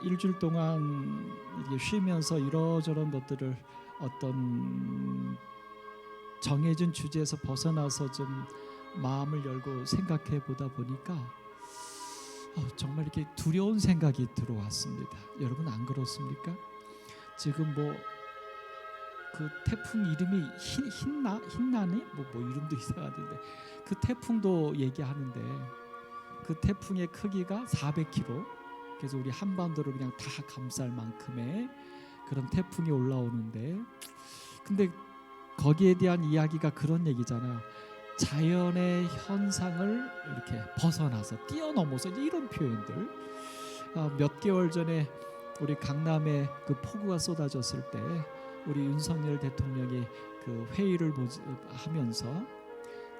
일주일 동안 이렇게 쉬면서 이러저런 것들을 어떤 정해진 주제에서 벗어나서 좀 마음을 열고 생각해 보다 보니까 정말 이렇게 두려운 생각이 들어왔습니다. 여러분 안 그렇습니까? 지금 그 태풍 이름이 흰나니 뭐 이름도 이상하던데 그 태풍도 얘기하는데 그 태풍의 크기가 400km, 그래서 우리 한반도를 그냥 다 감쌀 만큼의 그런 태풍이 올라오는데, 근데 거기에 대한 이야기가 그런 얘기잖아요. 자연의 현상을 이렇게 벗어나서 뛰어넘어서 이런 표현들. 몇 개월 전에 우리 강남에 그 폭우가 쏟아졌을 때 우리 윤석열 대통령이 그 회의를 하면서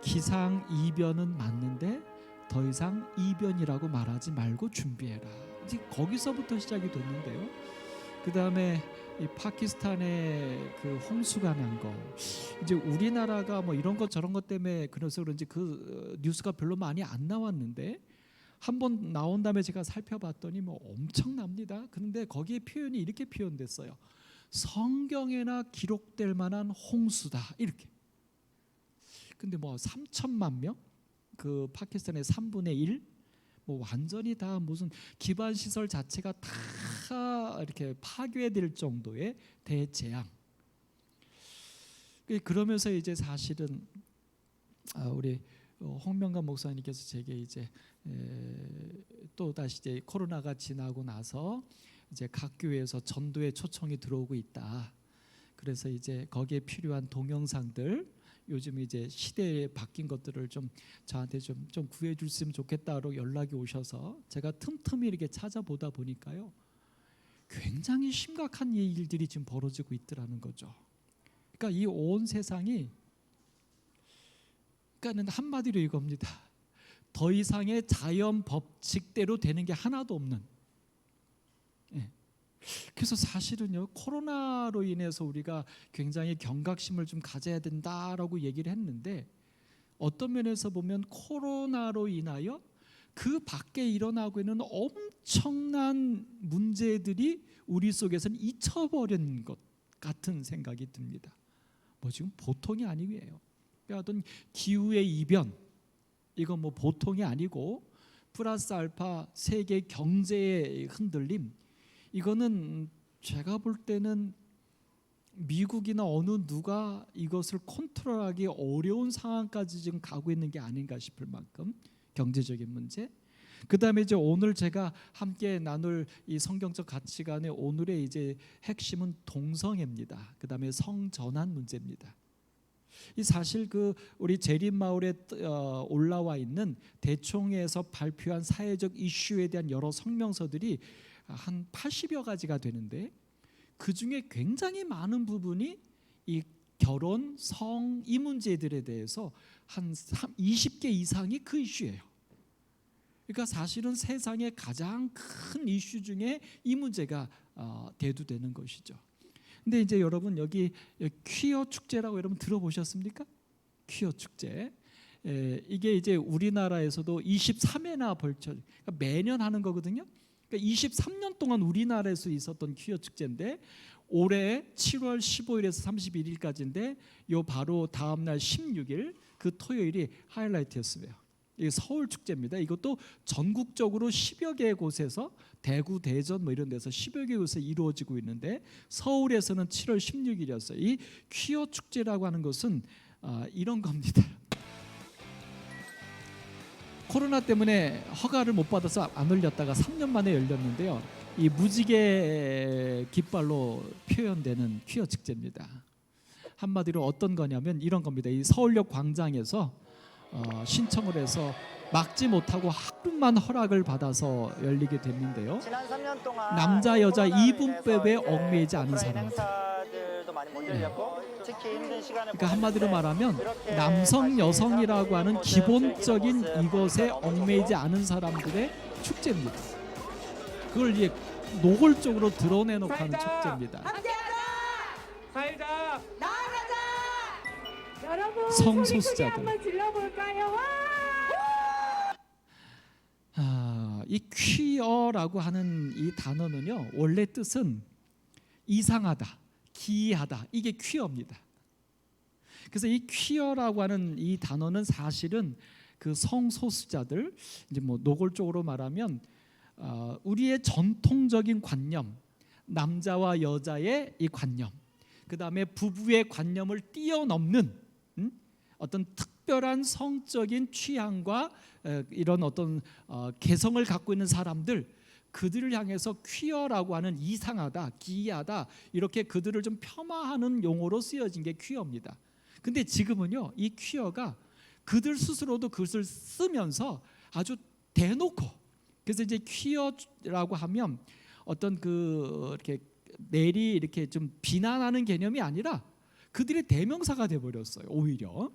기상 이변은 맞는데 더 이상 이변이라고 말하지 말고 준비해라. 이제 거기서부터 시작이 됐는데요. 그 다음에 이 파키스탄에 그 홍수가 난 거, 이제 우리나라가 뭐 이런 것 저런 것 때문에 그래서 그런지 그 뉴스가 별로 많이 안 나왔는데 한번 나온 다음에 제가 살펴봤더니 뭐 엄청납니다. 그런데 거기에 표현이 이렇게 표현됐어요. 성경에나 기록될 만한 홍수다, 이렇게. 근데 뭐 3천만 명, 그 파키스탄의 3분의 1, 뭐 완전히 다 무슨 기반 시설 자체가 다 이렇게 파괴될 정도의 대재앙. 그러면서 이제 사실은 우리 홍명관 목사님께서 제게 이제 또 다시 이제 코로나가 지나고 나서 이제 각 교회에서 전도에 초청이 들어오고 있다. 그래서 이제 거기에 필요한 동영상들, 요즘 이제 시대에 바뀐 것들을 좀 저한테 좀 구해 줬으면 좋겠다로 연락이 오셔서 제가 틈틈이 이렇게 찾아보다 보니까요, 굉장히 심각한 일들이 지금 벌어지고 있더라는 거죠. 그러니까 이 온 세상이, 그러니까는 한마디로 이겁니다. 더 이상의 자연 법칙대로 되는 게 하나도 없는. 그래서 사실은요, 코로나로 인해서 우리가 굉장히 경각심을 좀 가져야 된다라고 얘기를 했는데, 어떤 면에서 보면 코로나로 인하여 그 밖에 일어나고 있는 엄청난 문제들이 우리 속에서는 잊혀버린 것 같은 생각이 듭니다. 뭐 지금 보통이 아니에요. 그러니까 어떤 기후의 이변, 이건 뭐 보통이 아니고, 플러스 알파 세계 경제의 흔들림, 이거는 제가 볼 때는 미국이나 어느 누가 이것을 컨트롤하기 어려운 상황까지 지금 가고 있는 게 아닌가 싶을 만큼 경제적인 문제. 그 다음에 이제 오늘 제가 함께 나눌 이 성경적 가치관의 오늘의 이제 핵심은 동성애입니다. 그 다음에 성전환 문제입니다. 이 사실 그 우리 재림마을에 올라와 있는 대총회에서 발표한 사회적 이슈에 대한 여러 성명서들이 한 80여 가지가 되는데, 그 중에 굉장히 많은 부분이 이 결혼, 성, 이 문제들에 대해서 한 20개 이상이 그 이슈예요. 그러니까 사실은 세상의 가장 큰 이슈 중에 이 문제가 대두되는 것이죠. 근데 이제 여러분 여기 퀴어 축제라고 여러분 들어보셨습니까? 퀴어 축제. 이게 이제 우리나라에서도 23회나 그러니까 매년 하는 거거든요. 그러니까 23년 동안 우리나라에서 있었던 퀴어 축제인데, 올해 7월 15일에서 31일까지인데 요 바로 다음 날 16일 그 토요일이 하이라이트였어요. 이게 서울 축제입니다. 이것도 전국적으로 10여 개 곳에서, 대구, 대전 뭐 이런 데서 10여 개 곳에서 이루어지고 있는데, 서울에서는 7월 16일이었어요. 이 퀴어 축제라고 하는 것은 이런 겁니다. 코로나 때문에 허가를 못 받아서 안 열렸다가 3년 만에 열렸는데요, 이 무지개 깃발로 표현되는 퀴어 축제입니다. 한마디로 어떤 거냐면 이런 겁니다. 이 서울역 광장에서 신청을 해서 막지 못하고 하루만 허락을 받아서 열리게 됐는데요, 지난 3년 동안 남자 여자 이분법에 얽매이지 않은 사람들. 많이 못 열렸고, 특히 힘든 시간을 그러니까 한마디로 말하면 남성 여성이라고 하는 기본적인 이것에 얽매이지 않은 사람들의 축제입니다. 그걸 이제 노골적으로 드러내놓고 하는 축제입니다. 살자! 나아가자! 여러분 성소수자들. 한번 질러볼까요? 이 퀴어라고 하는 이 단어는요, 원래 뜻은 이상하다, 기이하다, 이게 퀴어입니다. 그래서 이 퀴어라고 하는 이 단어는 사실은 그 성소수자들, 이제 뭐 노골적으로 말하면 우리의 전통적인 관념, 남자와 여자의 이 관념, 그 다음에 부부의 관념을 뛰어넘는 어떤 특별한 성적인 취향과 이런 어떤 개성을 갖고 있는 사람들, 그들을 향해서 퀴어라고 하는 이상하다, 기이하다, 이렇게 그들을 좀 폄하하는 용어로 쓰여진 게 퀴어입니다. 근데 지금은요, 이 퀴어가 그들 스스로도 그것을 쓰면서 아주 대놓고, 그래서 이제 퀴어라고 하면 어떤 그 이렇게 내리 이렇게 좀 비난하는 개념이 아니라 그들의 대명사가 돼 버렸어요, 오히려.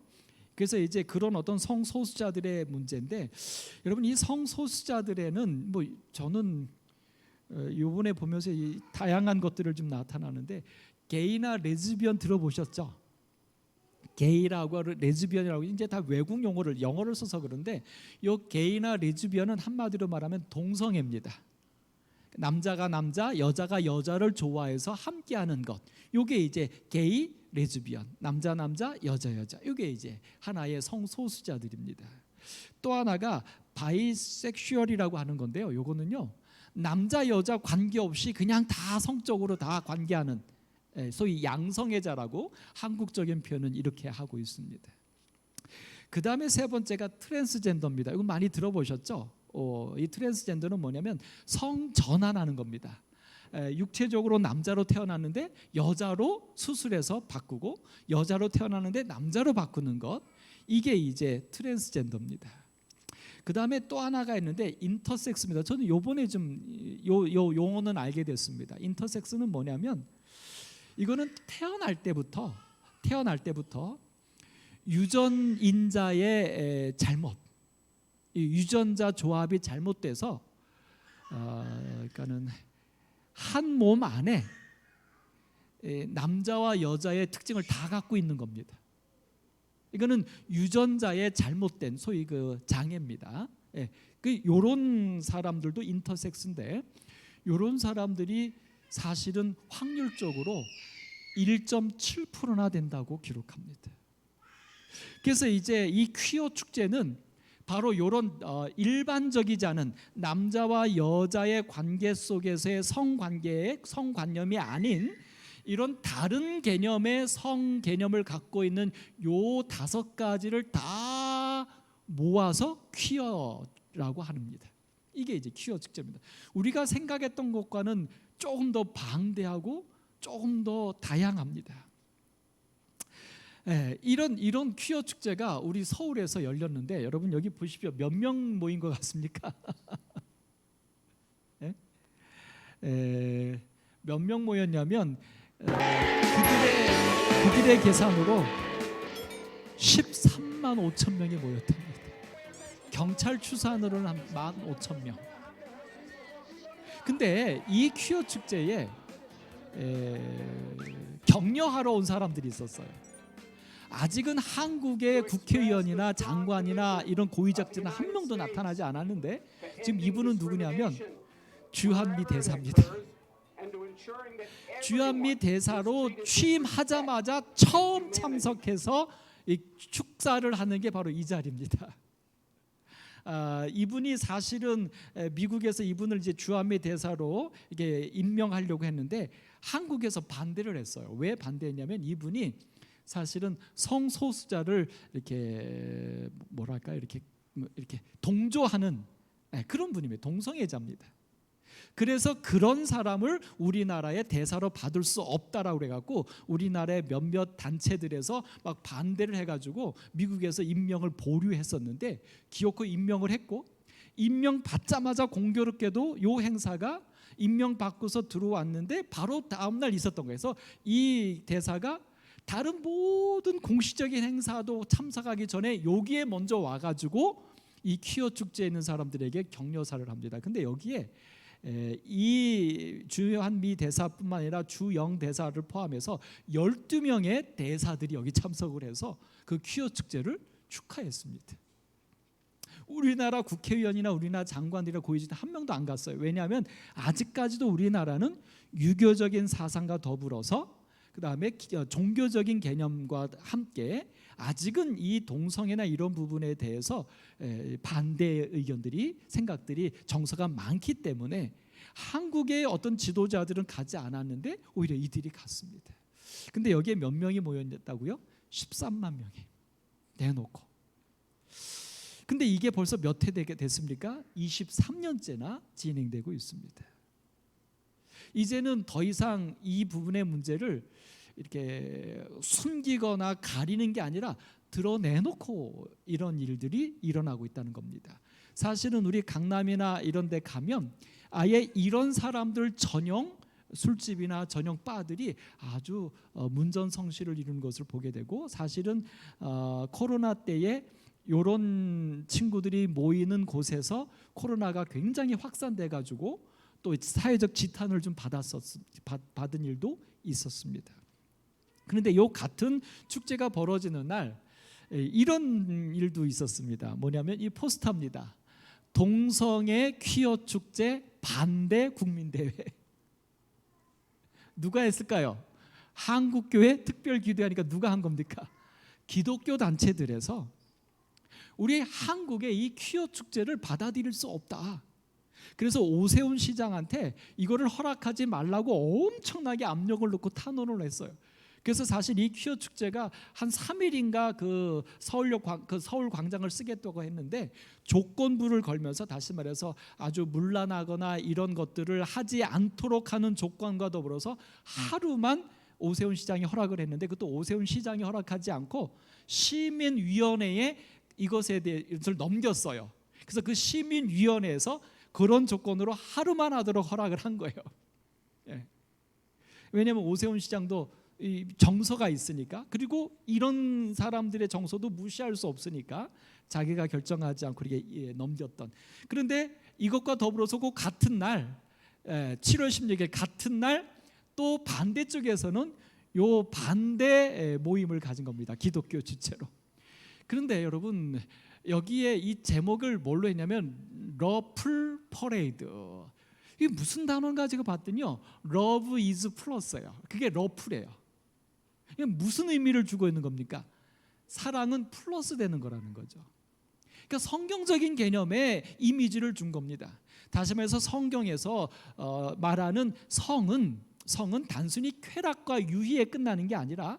그래서 이제 그런 어떤 성소수자들의 문제인데, 여러분 이 성소수자들에는 뭐 저는 이번에 보면서 이 다양한 것들을 좀 나타나는데, 게이나 레즈비언 들어보셨죠? 게이라고 레즈비언이라고 이제 다 외국 용어를 영어를 써서 그런데, 이 게이나 레즈비언은 한마디로 말하면 동성애입니다. 남자가 남자, 여자가 여자를 좋아해서 함께하는 것, 이게 이제 게이, 레즈비언, 남자 남자, 여자 여자, 이게 이제 하나의 성소수자들입니다. 또 하나가 바이섹슈얼이라고 하는 건데요, 요거는요 남자 여자 관계없이 그냥 다 성적으로 다 관계하는, 소위 양성애자라고 한국적인 표현은 이렇게 하고 있습니다. 그 다음에 세 번째가 트랜스젠더입니다. 이거 많이 들어보셨죠? 이 트랜스젠더는 뭐냐면 성전환하는 겁니다. 육체적으로 남자로 태어났는데 여자로 수술해서 바꾸고, 여자로 태어났는데 남자로 바꾸는 것, 이게 이제 트랜스젠더입니다. 그 다음에 또 하나가 있는데 인터섹스입니다. 저는 요번에 좀 요 용어는 알게 됐습니다. 인터섹스는 뭐냐면, 이거는 태어날 때부터 유전인자의 잘못, 이 유전자 조합이 잘못돼서 그러니까는 한 몸 안에 남자와 여자의 특징을 다 갖고 있는 겁니다. 이거는 유전자의 잘못된 소위 그 장애입니다. 그 요런 사람들도 인터섹스인데, 요런 사람들이 사실은 확률적으로 1.7%나 된다고 기록합니다. 그래서 이제 이 퀴어 축제는 바로 이런 일반적이지 않은 남자와 여자의 관계 속에서의 성관념이 아닌 이런 다른 개념의 성 개념을 갖고 있는 요 5가지를 다 모아서 퀴어라고 합니다. 이게 이제 퀴어 축제입니다. 우리가 생각했던 것과는 조금 더 방대하고 조금 더 다양합니다. 이런 퀴어 축제가 우리 서울에서 열렸는데, 여러분 여기 보십시오. 몇 명 모인 것 같습니까? 몇 명 모였냐면 그들의 계산으로 13만 5천 명이 모였답니다. 경찰 추산으로는 한 15,000명. 근데 이 퀴어 축제에 격려하러 온 사람들이 있었어요. 아직은 한국의 국회의원이나 장관이나 이런 고위직자는 한 명도 나타나지 않았는데, 지금 이분은 누구냐면 주한미 대사입니다. 주한미 대사로 취임하자마자 처음 참석해서 이 축사를 하는 게 바로 이 자리입니다. 이분이 사실은 미국에서 이분을 이제 주한미 대사로 이게 임명하려고 했는데 한국에서 반대를 했어요. 왜 반대했냐면, 이분이 사실은 성소수자를 이렇게 뭐랄까 이렇게 동조하는 그런 분입니다. 동성애자입니다. 그래서 그런 사람을 우리나라의 대사로 받을 수 없다라고 그래갖고 우리나라의 몇몇 단체들에서 막 반대를 해가지고 미국에서 임명을 보류했었는데, 기어코 임명을 했고, 임명 받자마자 공교롭게도 요 행사가 임명 받고서 들어왔는데 바로 다음 날 있었던 거예요. 그래서 이 대사가 다른 모든 공식적인 행사도 참석하기 전에 여기에 먼저 와가지고 이 퀴어 축제에 있는 사람들에게 격려사를 합니다. 근데 여기에 이 주한미 대사뿐만 아니라 주영 대사를 포함해서 12명의 대사들이 여기 참석을 해서 그 퀴어 축제를 축하했습니다. 우리나라 국회의원이나 우리나라 장관들이나 고위직들 한 명도 안 갔어요. 왜냐하면 아직까지도 우리나라는 유교적인 사상과 더불어서 그다음에 종교적인 개념과 함께 아직은 이 동성애나 이런 부분에 대해서 반대 의견들이 생각들이 정서가 많기 때문에 한국의 어떤 지도자들은 가지 않았는데 오히려 이들이 갔습니다. 근데 여기에 몇 명이 모였다고요? 13만 명이 내놓고. 근데 이게 벌써 몇 회 됐습니까? 23년째나 진행되고 있습니다. 이제는 더 이상 이 부분의 문제를 이렇게 숨기거나 가리는 게 아니라 드러내놓고 이런 일들이 일어나고 있다는 겁니다. 사실은 우리 강남이나 이런 데 가면 아예 이런 사람들 전용 술집이나 전용 바들이 아주 문전성시를 이루는 것을 보게 되고, 사실은 코로나 때에 이런 친구들이 모이는 곳에서 코로나가 굉장히 확산돼 가지고 또 사회적 지탄을 좀 받은 일도 있었습니다. 그런데 이 같은 축제가 벌어지는 날 이런 일도 있었습니다. 뭐냐면 이 포스터입니다. 동성애 퀴어 축제 반대 국민대회. 누가 했을까요? 한국교회 특별기도하니까 누가 한 겁니까? 기독교 단체들에서 우리 한국의 이 퀴어 축제를 받아들일 수 없다. 그래서 오세훈 시장한테 이거를 허락하지 말라고 엄청나게 압력을 넣고 탄원을 했어요. 그래서 사실 이 퀴어 축제가 한 3일인가 그 서울 광장을 쓰겠다고 했는데 조건부를 걸면서, 다시 말해서 아주 문란하거나 이런 것들을 하지 않도록 하는 조건과 더불어서 하루만 오세훈 시장이 허락을 했는데, 그것도 오세훈 시장이 허락하지 않고 시민위원회에 이것에 대해서 넘겼어요. 그래서 그 시민위원회에서 그런 조건으로 하루만 하도록 허락을 한 거예요. 예. 왜냐하면 오세훈 시장도 이 정서가 있으니까, 그리고 이런 사람들의 정서도 무시할 수 없으니까 자기가 결정하지 않고 이렇게 넘겼던. 그런데 이것과 더불어서 그 같은 날 7월 16일 같은 날 또 반대쪽에서는 요 반대 모임을 가진 겁니다. 기독교 주체로. 그런데 여러분, 여기에 이 제목을 뭘로 했냐면 러플 퍼레이드. 이게 무슨 단어인가 제가 봤더니요, Love is Plus예요. 그게 러플이에요. 이게 무슨 의미를 주고 있는 겁니까? 사랑은 플러스 되는 거라는 거죠. 그러니까 성경적인 개념의 이미지를 준 겁니다. 다시 말해서 성경에서 말하는 성은 단순히 쾌락과 유희에 끝나는 게 아니라,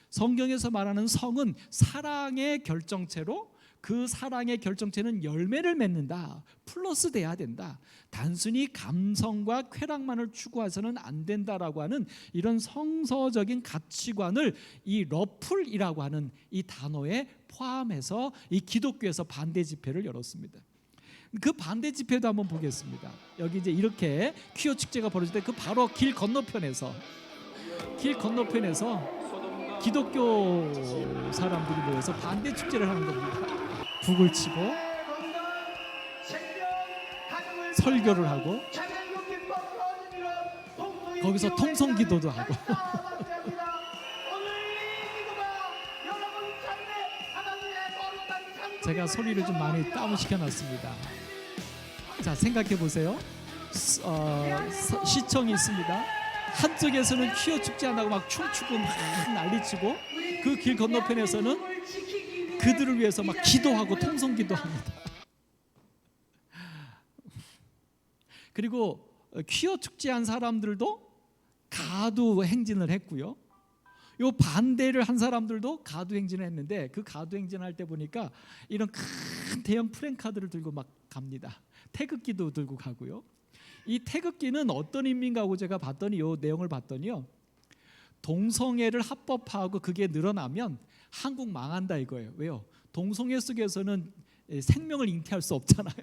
성경에서 말하는 성은 사랑의 결정체로, 그 사랑의 결정체는 열매를 맺는다. 플러스 돼야 된다. 단순히 감성과 쾌락만을 추구해서는 안 된다라고 하는 이런 성서적인 가치관을 이 러플이라고 하는 이 단어에 포함해서 이 기독교에서 반대 집회를 열었습니다. 그 반대 집회도 한번 보겠습니다. 여기 이제 이렇게 퀴어 축제가 벌어질 때 그 바로 길 건너편에서 기독교 사람들이 모여서 반대 축제를 하는 겁니다. 북을 치고 설교를 하고 거기서 통성기도도 하고 제가 소리를 좀 많이 다운시켜 놨습니다. 자, 생각해 보세요. 시청이 있습니다. 한쪽에서는 퀴어 축제 한다고 막 춤추고 막 난리치고, 그 길 건너편에서는 그들을 위해서 막 기도하고 통성기도 합니다. 그리고 퀴어 축제한 사람들도 가두 행진을 했고요. 요 반대를 한 사람들도 가두 행진을 했는데, 그 가두 행진할 때 보니까 이런 큰 대형 프랭카드를 들고 막 갑니다. 태극기도 들고 가고요. 이 태극기는 어떤 의미인가 하고 제가 봤더니, 요 내용을 봤더니요, 동성애를 합법화하고 그게 늘어나면 한국 망한다 이거예요. 왜요? 동성애 속에서는 생명을 잉태할 수 없잖아요.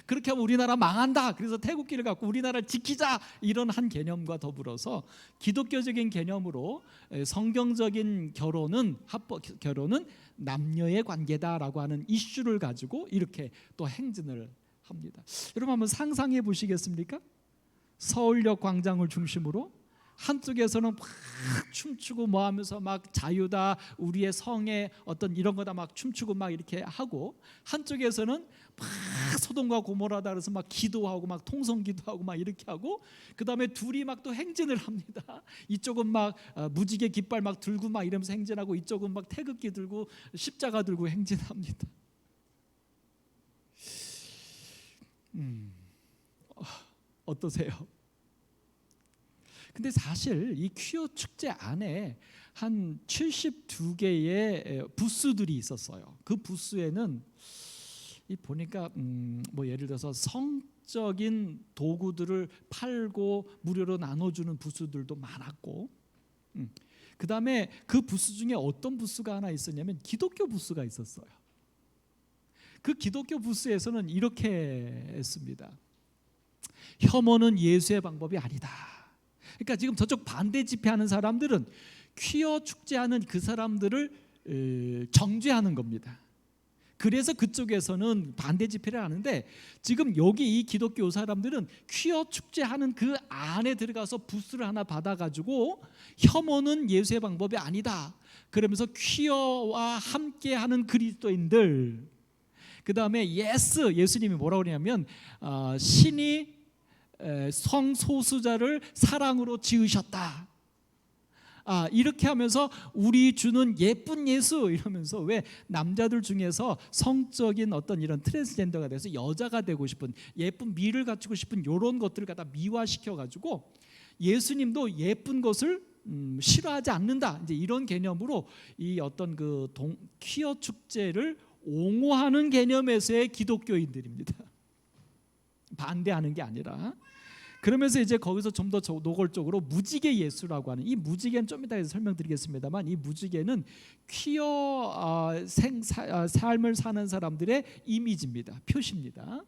그렇게 하면 우리나라 망한다. 그래서 태극기를 갖고 우리나라를 지키자, 이런 한 개념과 더불어서 기독교적인 개념으로 성경적인 결혼은 남녀의 관계다라고 하는 이슈를 가지고 이렇게 또 행진을 합니다. 여러분 한번 상상해 보시겠습니까? 서울역 광장을 중심으로 한쪽에서는 막 춤추고 뭐 하면서 막 자유다, 우리의 성의 어떤 이런 거다 막 춤추고 막 이렇게 하고, 한쪽에서는 막 소돔과 고모라다 그래서 막 기도하고 막 통성 기도하고 막 이렇게 하고, 그다음에 둘이 막 또 행진을 합니다. 이쪽은 막 무지개 깃발 막 들고 막 이러면서 행진하고, 이쪽은 막 태극기 들고 십자가 들고 행진합니다. 어떠세요? 근데 사실 이 퀴어 축제 안에 한 72개의 부스들이 있었어요. 그 부스에는 이 보니까 뭐 예를 들어서 성적인 도구들을 팔고 무료로 나눠주는 부스들도 많았고, 그 다음에 그 부스 중에 어떤 부스가 하나 있었냐면 기독교 부스가 있었어요. 그 기독교 부스에서는 이렇게 했습니다. 혐오는 예수의 방법이 아니다. 그러니까 지금 저쪽 반대 집회하는 사람들은 퀴어 축제하는 그 사람들을 정죄하는 겁니다. 그래서 그쪽에서는 반대 집회를 하는데, 지금 여기 이 기독교 사람들은 퀴어 축제하는 그 안에 들어가서 부스를 하나 받아가지고 혐오는 예수의 방법이 아니다 그러면서 퀴어와 함께하는 그리스도인들, 그 다음에 예수님이 뭐라고 그러냐면 신이 성소수자를 사랑으로 지으셨다. 이렇게 하면서 우리 주는 예쁜 예수 이러면서, 왜 남자들 중에서 성적인 어떤 이런 트랜스젠더가 돼서 여자가 되고 싶은, 예쁜 미를 갖추고 싶은 이런 것들을 갖다 미화시켜 가지고 예수님도 예쁜 것을 싫어하지 않는다, 이제 이런 개념으로 이 어떤 그 퀴어 축제를 옹호하는 개념에서의 기독교인들입니다. 반대하는 게 아니라. 그러면서 이제 거기서 좀 더 노골적으로 무지개 예수라고 하는, 이 무지개는 좀 이따 설명드리겠습니다만, 이 무지개는 퀴어 삶을 사는 사람들의 이미지입니다. 표시입니다.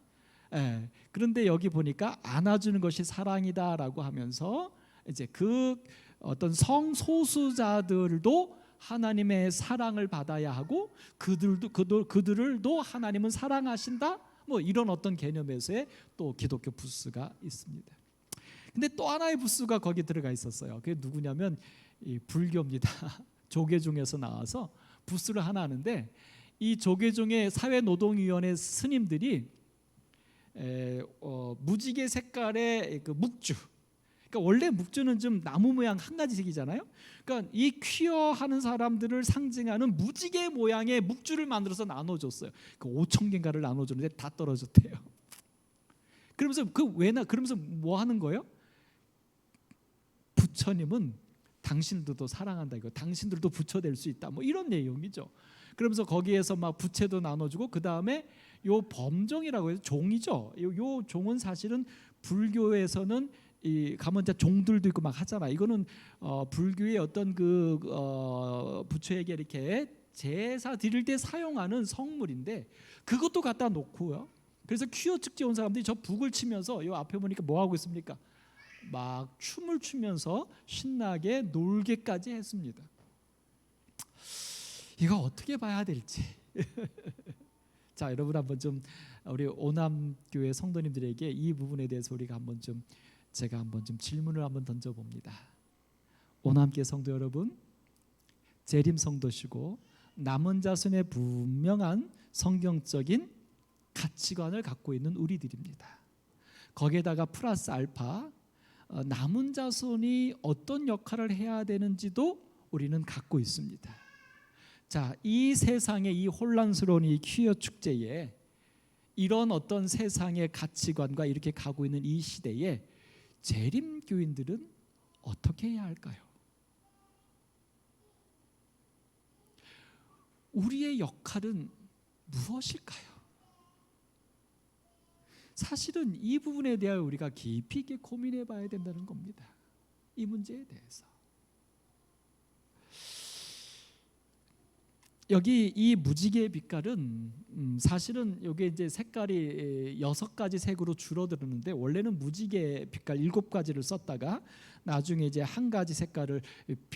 그런데 여기 보니까 안아주는 것이 사랑이다라고 하면서 이제 그 어떤 성소수자들도 하나님의 사랑을 받아야 하고, 그들도 하나님은 사랑하신다, 뭐 이런 어떤 개념에서의 또 기독교 부스가 있습니다. 근데 또 하나의 부스가 거기 들어가 있었어요. 그게 누구냐면 이 불교입니다. 조계종에서 나와서 부스를 하나 하는데, 이 조계종의 사회노동위원회 스님들이 무지개 색깔의 그 묵주, 그러니까 원래 묵주는 좀 나무 모양 한 가지 색이잖아요. 그러니까 이 퀴어 하는 사람들을 상징하는 무지개 모양의 묵주를 만들어서 나눠줬어요. 그 5,000개인가를 나눠줬는데 다 떨어졌대요. 그러면서 그러면서 뭐 하는 거예요? 부처님은 당신들도 사랑한다, 이거 당신들도 부처 될 수 있다, 뭐 이런 내용이죠. 그러면서 거기에서 막 부채도 나눠주고, 그 다음에 요 범종이라고 해서 종이죠. 요 종은 사실은 불교에서는 이 가면 이제 종들도 있고 막 하잖아. 이거는 불교의 어떤 그 부처에게 이렇게 제사 드릴 때 사용하는 성물인데, 그것도 갖다 놓고요. 그래서 퀴어 축제 온 사람들이 저 북을 치면서 요 앞에 보니까 뭐 하고 있습니까? 막 춤을 추면서 신나게 놀게까지 했습니다. 이거 어떻게 봐야 될지. 자, 여러분 한번 좀 우리 오남교회 성도님들에게 이 부분에 대해서 제가 한번 좀 질문을 한번 던져봅니다. 오남교회 성도 여러분, 재림 성도시고 남은 자손의 분명한 성경적인 가치관을 갖고 있는 우리들입니다. 거기에다가 플러스 알파 남은 자손이 어떤 역할을 해야 되는지도 우리는 갖고 있습니다. 자, 이 세상의 이 혼란스러운 이 퀴어 축제에 이런 어떤 세상의 가치관과 이렇게 가고 있는 이 시대에 재림 교인들은 어떻게 해야 할까요? 우리의 역할은 무엇일까요? 사실은 이 부분에 대하여 우리가 깊이 있게 고민해 봐야 된다는 겁니다. 이 문제에 대해서. 여기 이 무지개의 빛깔은 사실은 여기 이제 색깔이 6가지 색으로 줄어드는데, 원래는 무지개 빛깔 7가지를 썼다가 나중에 이제 한 가지 색깔을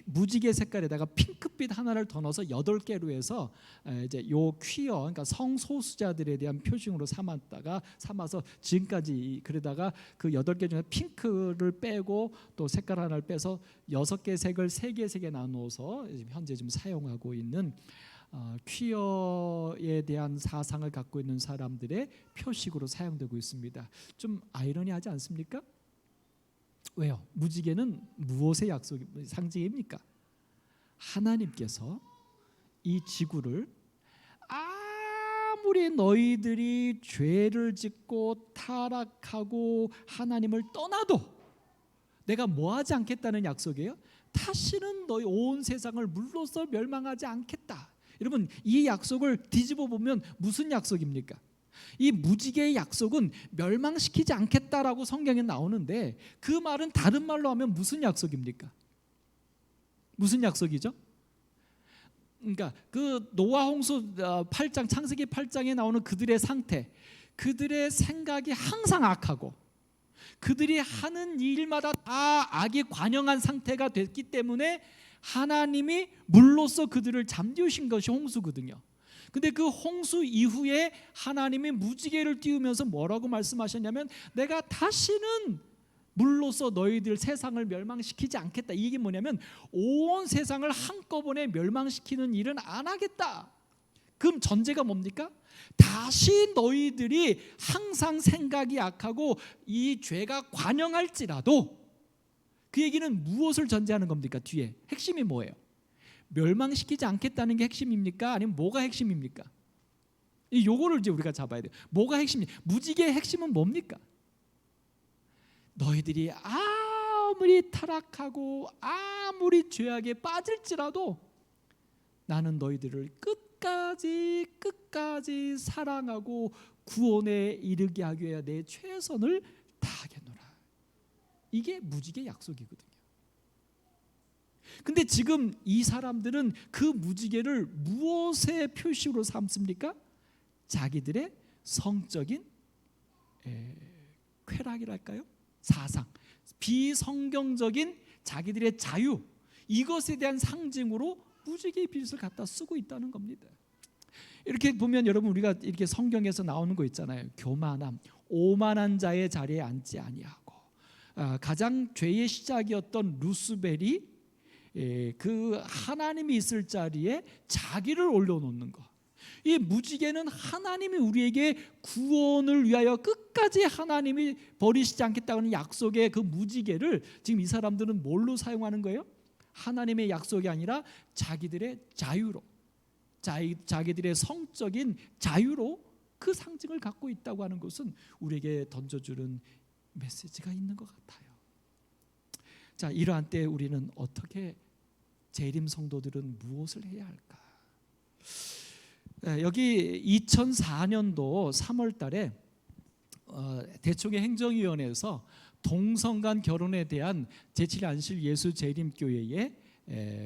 무지개 색깔에다가 핑크빛 하나를 더 넣어서 8개로 해서 이제 요 퀴어, 그러니까 성소수자들에 대한 표징으로 삼아서 지금까지 그러다가 그 8개 중에 핑크를 빼고 또 색깔 하나를 빼서 6개 색을 3개 나누어서 현재 좀 사용하고 있는 퀴어에 대한 사상을 갖고 있는 사람들의 표식으로 사용되고 있습니다. 좀 아이러니하지 않습니까? 왜요? 무지개는 무엇의 상징입니까? 하나님께서 이 지구를 아무리 너희들이 죄를 짓고 타락하고 하나님을 떠나도 내가 뭐하지 않겠다는 약속이에요. 다시는 너희 온 세상을 물로써 멸망하지 않겠다. 여러분, 이 약속을 뒤집어 보면 무슨 약속입니까? 이 무지개의 약속은 멸망시키지 않겠다라고 성경에 나오는데 그 말은 다른 말로 하면 무슨 약속입니까? 무슨 약속이죠? 그러니까 그 노아 홍수 8장, 창세기 8장에 나오는 그들의 상태, 그들의 생각이 항상 악하고 그들이 하는 일마다 다 악이 관영한 상태가 됐기 때문에 하나님이 물로써 그들을 잠재우신 것이 홍수거든요. 근데 그 홍수 이후에 하나님이 무지개를 띄우면서 뭐라고 말씀하셨냐면 내가 다시는 물로써 너희들 세상을 멸망시키지 않겠다. 이게 뭐냐면 온 세상을 한꺼번에 멸망시키는 일은 안 하겠다. 그럼 전제가 뭡니까? 다시 너희들이 항상 생각이 악하고 이 죄가 관영할지라도, 그 얘기는 무엇을 전제하는 겁니까? 뒤에 핵심이 뭐예요? 멸망시키지 않겠다는 게 핵심입니까? 아니면 뭐가 핵심입니까? 요거를 이제 우리가 잡아야 돼요. 뭐가 핵심입니까? 무지개의 핵심은 뭡니까? 너희들이 아무리 타락하고 아무리 죄악에 빠질지라도 나는 너희들을 끝까지 사랑하고 구원에 이르게 하기 위해 내 최선을 다하겠노라. 이게 무지개 약속이거든요. 근데 지금 이 사람들은 그 무지개를 무엇의 표식으로 삼습니까? 자기들의 성적인 쾌락이랄까요? 사상, 비성경적인 자기들의 자유, 이것에 대한 상징으로 무지개의 빛을 갖다 쓰고 있다는 겁니다. 이렇게 보면 여러분, 우리가 이렇게 성경에서 나오는 거 있잖아요. 교만함, 오만한 자의 자리에 앉지 아니하고, 가장 죄의 시작이었던 루스벨이 그 하나님이 있을 자리에 자기를 올려놓는 것. 이 무지개는 하나님이 우리에게 구원을 위하여 끝까지 하나님이 버리시지 않겠다는 약속의 그 무지개를 지금 이 사람들은 뭘로 사용하는 거예요? 하나님의 약속이 아니라 자기들의 자유로, 자기들의 성적인 자유로 그 상징을 갖고 있다고 하는 것은 우리에게 던져주는 메시지가 있는 것 같아요. 자, 이러한 때 우리는 어떻게, 재림 성도들은 무엇을 해야 할까? 여기 2004년도 3월 달에 대총회 행정위원회에서 동성간 결혼에 대한 제7안실 예수재림교회의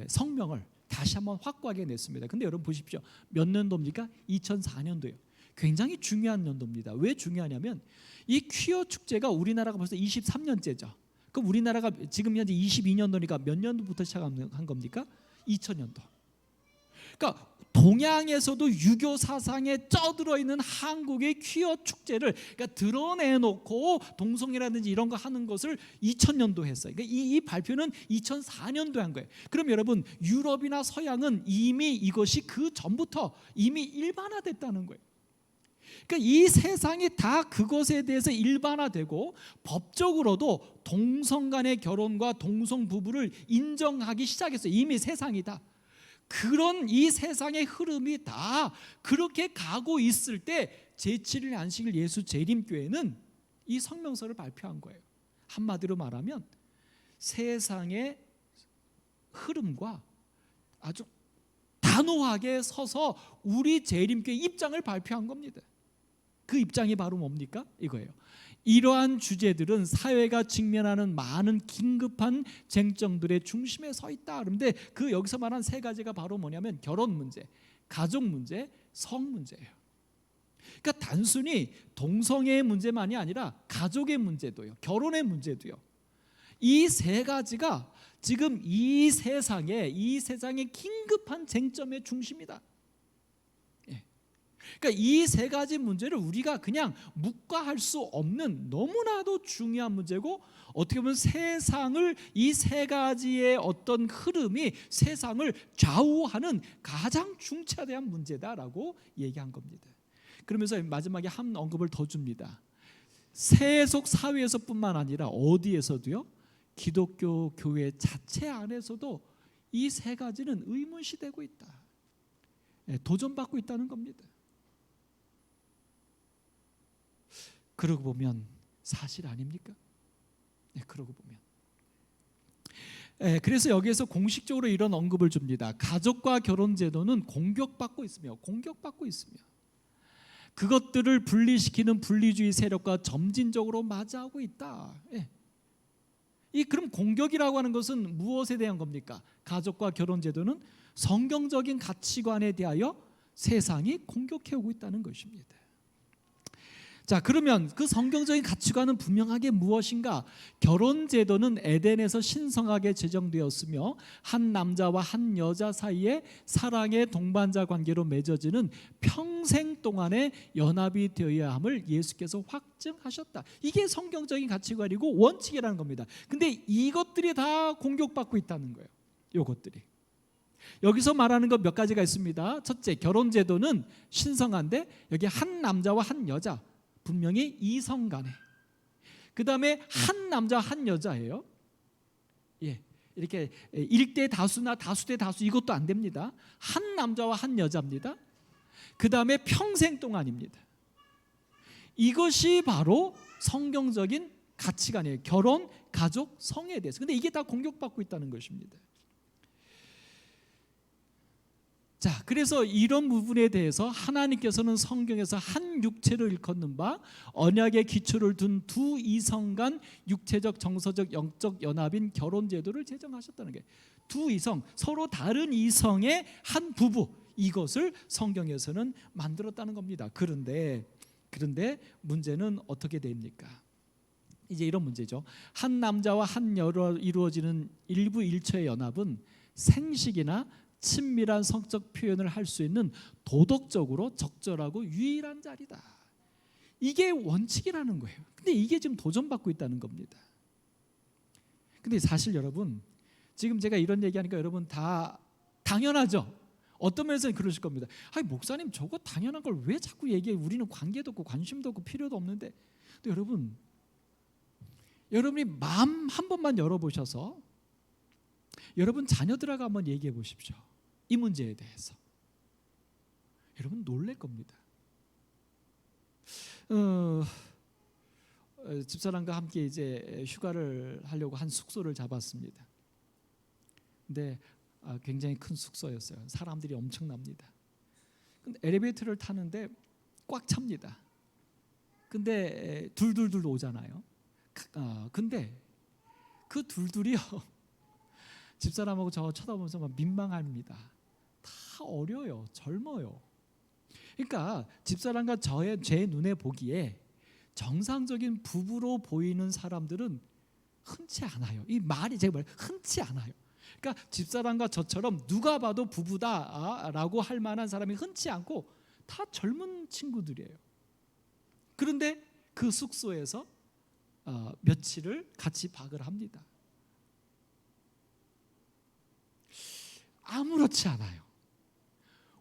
성명을 다시 한번 확고하게 냈습니다. 근데 여러분 보십시오. 몇 년도입니까? 2004년도예요. 굉장히 중요한 연도입니다. 왜 중요하냐면 이 퀴어 축제가 우리나라가 벌써 23년째죠. 그럼 우리나라가 지금 현재 22년도니까 몇 년도부터 시작한 겁니까? 2000년도. 그러니까 동양에서도 유교 사상에 쩌들어 있는 한국의 퀴어 축제를 그러니까 드러내놓고 동성애라든지 이런 거 하는 것을 2000년도 했어요. 그러니까 이 발표는 2004년도에 한 거예요. 그럼 여러분, 유럽이나 서양은 이미 이것이 그 전부터 이미 일반화됐다는 거예요. 그러니까 이 세상이 다 그것에 대해서 일반화되고 법적으로도 동성 간의 결혼과 동성 부부를 인정하기 시작했어요. 이미 세상이 다. 그런 이 세상의 흐름이 다 그렇게 가고 있을 때 제7일 안식일 예수 재림교회는 이 성명서를 발표한 거예요. 한마디로 말하면 세상의 흐름과 아주 단호하게 서서 우리 재림교회 입장을 발표한 겁니다. 그 입장이 바로 뭡니까? 이거예요. 이러한 주제들은 사회가 직면하는 많은 긴급한 쟁점들의 중심에 서 있다. 그런데 그 여기서 말한 세 가지가 바로 뭐냐면 결혼 문제, 가족 문제, 성 문제예요. 그러니까 단순히 동성애의 문제만이 아니라 가족의 문제도요, 결혼의 문제도요. 이 세 가지가 지금 이 세상의 긴급한 쟁점의 중심이다. 예. 그러니까 이 세 가지 문제를 우리가 그냥 묵과할 수 없는 너무나도 중요한 문제고, 어떻게 보면 세상을, 이 세 가지의 어떤 흐름이 세상을 좌우하는 가장 중차대한 문제다라고 얘기한 겁니다. 그러면서 마지막에 한 언급을 더 줍니다. 세속 사회에서뿐만 아니라 어디에서도요, 기독교 교회 자체 안에서도 이 세 가지는 의문시되고 있다. 도전받고 있다는 겁니다. 그러고 보면 사실 아닙니까? 그러고 보면. 그래서 여기에서 공식적으로 이런 언급을 줍니다. 가족과 결혼 제도는 공격받고 있으며 그것들을 분리시키는 분리주의 세력과 점진적으로 맞이하고 있다. 그럼 공격이라고 하는 것은 무엇에 대한 겁니까? 가족과 결혼 제도는 성경적인 가치관에 대하여 세상이 공격해오고 있다는 것입니다. 자, 그러면 그 성경적인 가치관은 분명하게 무엇인가? 결혼 제도는 에덴에서 신성하게 제정되었으며 한 남자와 한 여자 사이에 사랑의 동반자 관계로 맺어지는 평생 동안의 연합이 되어야 함을 예수께서 확증하셨다. 이게 성경적인 가치관이고 원칙이라는 겁니다. 근데 이것들이 다 공격받고 있다는 거예요. 이것들이. 여기서 말하는 것 몇 가지가 있습니다. 첫째, 결혼 제도는 신성한데 여기 한 남자와 한 여자, 분명히 이성 간에, 그 다음에 한 남자 한 여자예요. 이렇게 1대 다수나 다수대 다수 이것도 안 됩니다. 한 남자와 한 여자입니다. 그 다음에 평생 동안입니다. 이것이 바로 성경적인 가치관이에요. 결혼, 가족, 성에 대해서. 근데 이게 다 공격받고 있다는 것입니다. 자, 그래서 이런 부분에 대해서 하나님께서는 성경에서 한 육체로 일컫는 바 언약의 기초를 둔 두 이성 간 육체적, 정서적, 영적 연합인 결혼 제도를 제정하셨다는 게, 두 이성, 서로 다른 이성의 한 부부, 이것을 성경에서는 만들었다는 겁니다. 그런데 문제는 어떻게 됩니까? 이제 이런 문제죠. 한 남자와 한 여자로 이루어지는 일부 일처의 연합은 생식이나 친밀한 성적 표현을 할 수 있는 도덕적으로 적절하고 유일한 자리다. 이게 원칙이라는 거예요. 근데 이게 지금 도전받고 있다는 겁니다. 근데 사실 여러분, 지금 제가 이런 얘기하니까 여러분 다 당연하죠. 어떤 면에서는 그러실 겁니다. 아니, 목사님 저거 당연한 걸 왜 자꾸 얘기해? 우리는 관계도 없고 관심도 없고 필요도 없는데. 근데 여러분이 마음 한 번만 열어보셔서 여러분 자녀들하고 한번 얘기해 보십시오. 이 문제에 대해서. 여러분 놀랄 겁니다. 집사람과 함께 이제 휴가를 하려고 한 숙소를 잡았습니다. 근데 굉장히 큰 숙소였어요. 사람들이 엄청납니다. 근데 엘리베이터를 타는데 꽉 찹니다. 근데 둘둘둘 오잖아요. 근데 그 둘둘이요, 집사람하고 저 쳐다보면서 막 민망합니다. 다 어려요, 젊어요. 그러니까 집사람과 제 눈에 보기에 정상적인 부부로 보이는 사람들은 흔치 않아요. 이 말이 제가 흔치 않아요. 그러니까 집사람과 저처럼 누가 봐도 부부다라고 할 만한 사람이 흔치 않고 다 젊은 친구들이에요. 그런데 그 숙소에서 며칠을 같이 박을 합니다. 아무렇지 않아요.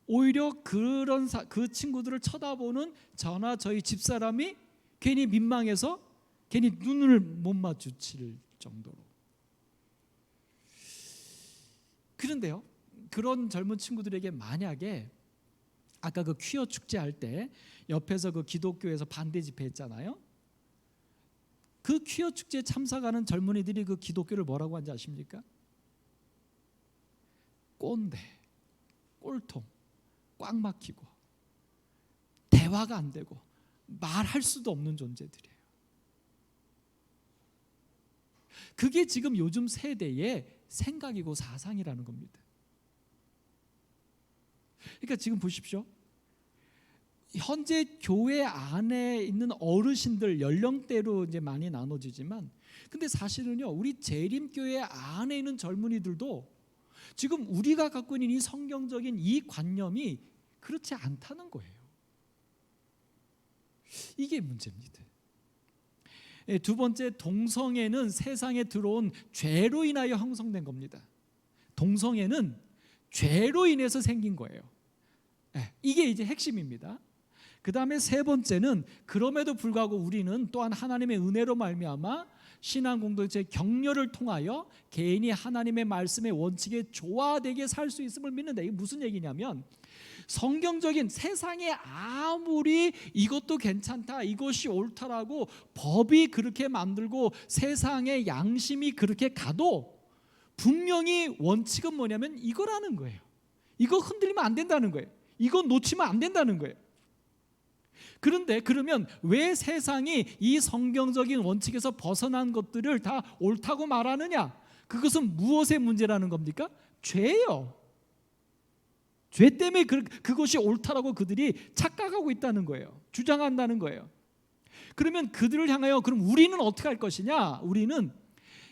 오히려 그 친구들을 쳐다보는 저나 저희 집사람이 괜히 민망해서 괜히 눈을 못 마주칠 정도로. 그런데요, 그런 젊은 친구들에게 만약에 아까 그 퀴어 축제 할 때 옆에서 그 기독교에서 반대 집회 했잖아요. 그 퀴어 축제에 참석하는 젊은이들이 그 기독교를 뭐라고 하는지 아십니까? 꼰대, 꼴통, 꽉 막히고 대화가 안 되고 말할 수도 없는 존재들이에요. 그게 지금 요즘 세대의 생각이고 사상이라는 겁니다. 그러니까 지금 보십시오. 현재 교회 안에 있는 어르신들 연령대로 이제 많이 나눠지지만 근데 사실은요, 우리 재림교회 안에 있는 젊은이들도 지금 우리가 갖고 있는 이 성경적인 이 관념이 그렇지 않다는 거예요. 이게 문제입니다. 두 번째, 동성애는 세상에 들어온 죄로 인하여 형성된 겁니다. 동성애는 죄로 인해서 생긴 거예요. 이게 이제 핵심입니다. 그 다음에 세 번째는, 그럼에도 불구하고 우리는 또한 하나님의 은혜로 말미암아 신앙 공동체 격려를 통하여 개인이 하나님의 말씀의 원칙에 조화되게 살 수 있음을 믿는다. 이게 무슨 얘기냐면, 성경적인 세상에 아무리 이것도 괜찮다, 이것이 옳다라고 법이 그렇게 만들고 세상의 양심이 그렇게 가도 분명히 원칙은 뭐냐면 이거라는 거예요. 이거 흔들리면 안 된다는 거예요. 이거 놓치면 안 된다는 거예요. 그런데 그러면 왜 세상이 이 성경적인 원칙에서 벗어난 것들을 다 옳다고 말하느냐? 그것은 무엇의 문제라는 겁니까? 죄예요. 죄 때문에 그것이 옳다라고 그들이 착각하고 있다는 거예요. 주장한다는 거예요. 그러면 그들을 향하여 그럼 우리는 어떻게 할 것이냐? 우리는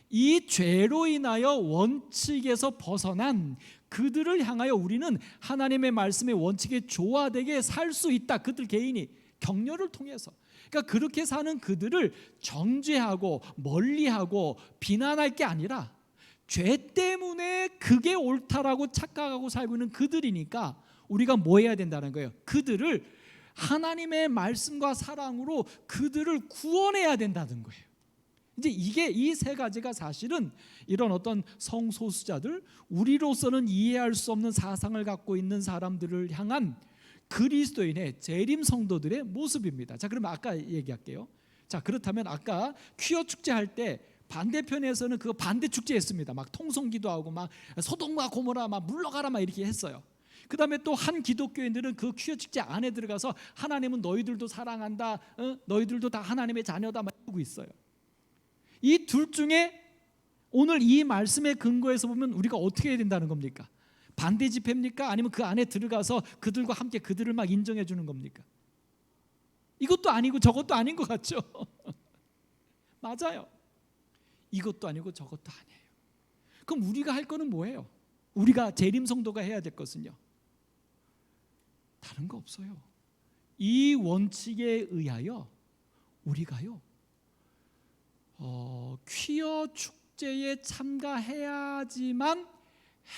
이 죄로 인하여 원칙에서 벗어난 그들을 향하여 우리는 하나님의 말씀의 원칙에 조화되게 살 수 있다. 그들 개인이 격려를 통해서. 그러니까 그렇게 사는 그들을 정죄하고 멀리하고 비난할 게 아니라 죄 때문에 그게 옳다라고 착각하고 살고 있는 그들이니까 우리가 뭐 해야 된다는 거예요? 그들을 하나님의 말씀과 사랑으로 그들을 구원해야 된다는 거예요. 이제 이게 이 세 가지가 사실은 이런 어떤 성소수자들, 우리로서는 이해할 수 없는 사상을 갖고 있는 사람들을 향한 그리스도인의 재림 성도들의 모습입니다. 자, 그러면 아까 얘기할게요. 자, 그렇다면 아까 퀴어 축제 할 때 반대편에서는 그거 반대 축제 했습니다. 막 통성기도 하고 막 소돔과 고모라 막 물러가라 막 이렇게 했어요. 그 다음에 또 한 기독교인들은 그 퀴어 축제 안에 들어가서 하나님은 너희들도 사랑한다, 너희들도 다 하나님의 자녀다 막 이러고 있어요. 이 둘 중에 오늘 이 말씀의 근거에서 보면 우리가 어떻게 해야 된다는 겁니까? 반대 집회입니까? 아니면 그 안에 들어가서 그들과 함께 그들을 막 인정해 주는 겁니까? 이것도 아니고 저것도 아닌 것 같죠? 맞아요. 이것도 아니고 저것도 아니에요. 그럼 우리가 할 거는 뭐예요? 우리가 재림 성도가 해야 될 것은요, 다른 거 없어요. 이 원칙에 의하여 우리가요 퀴어 축제에 참가해야지만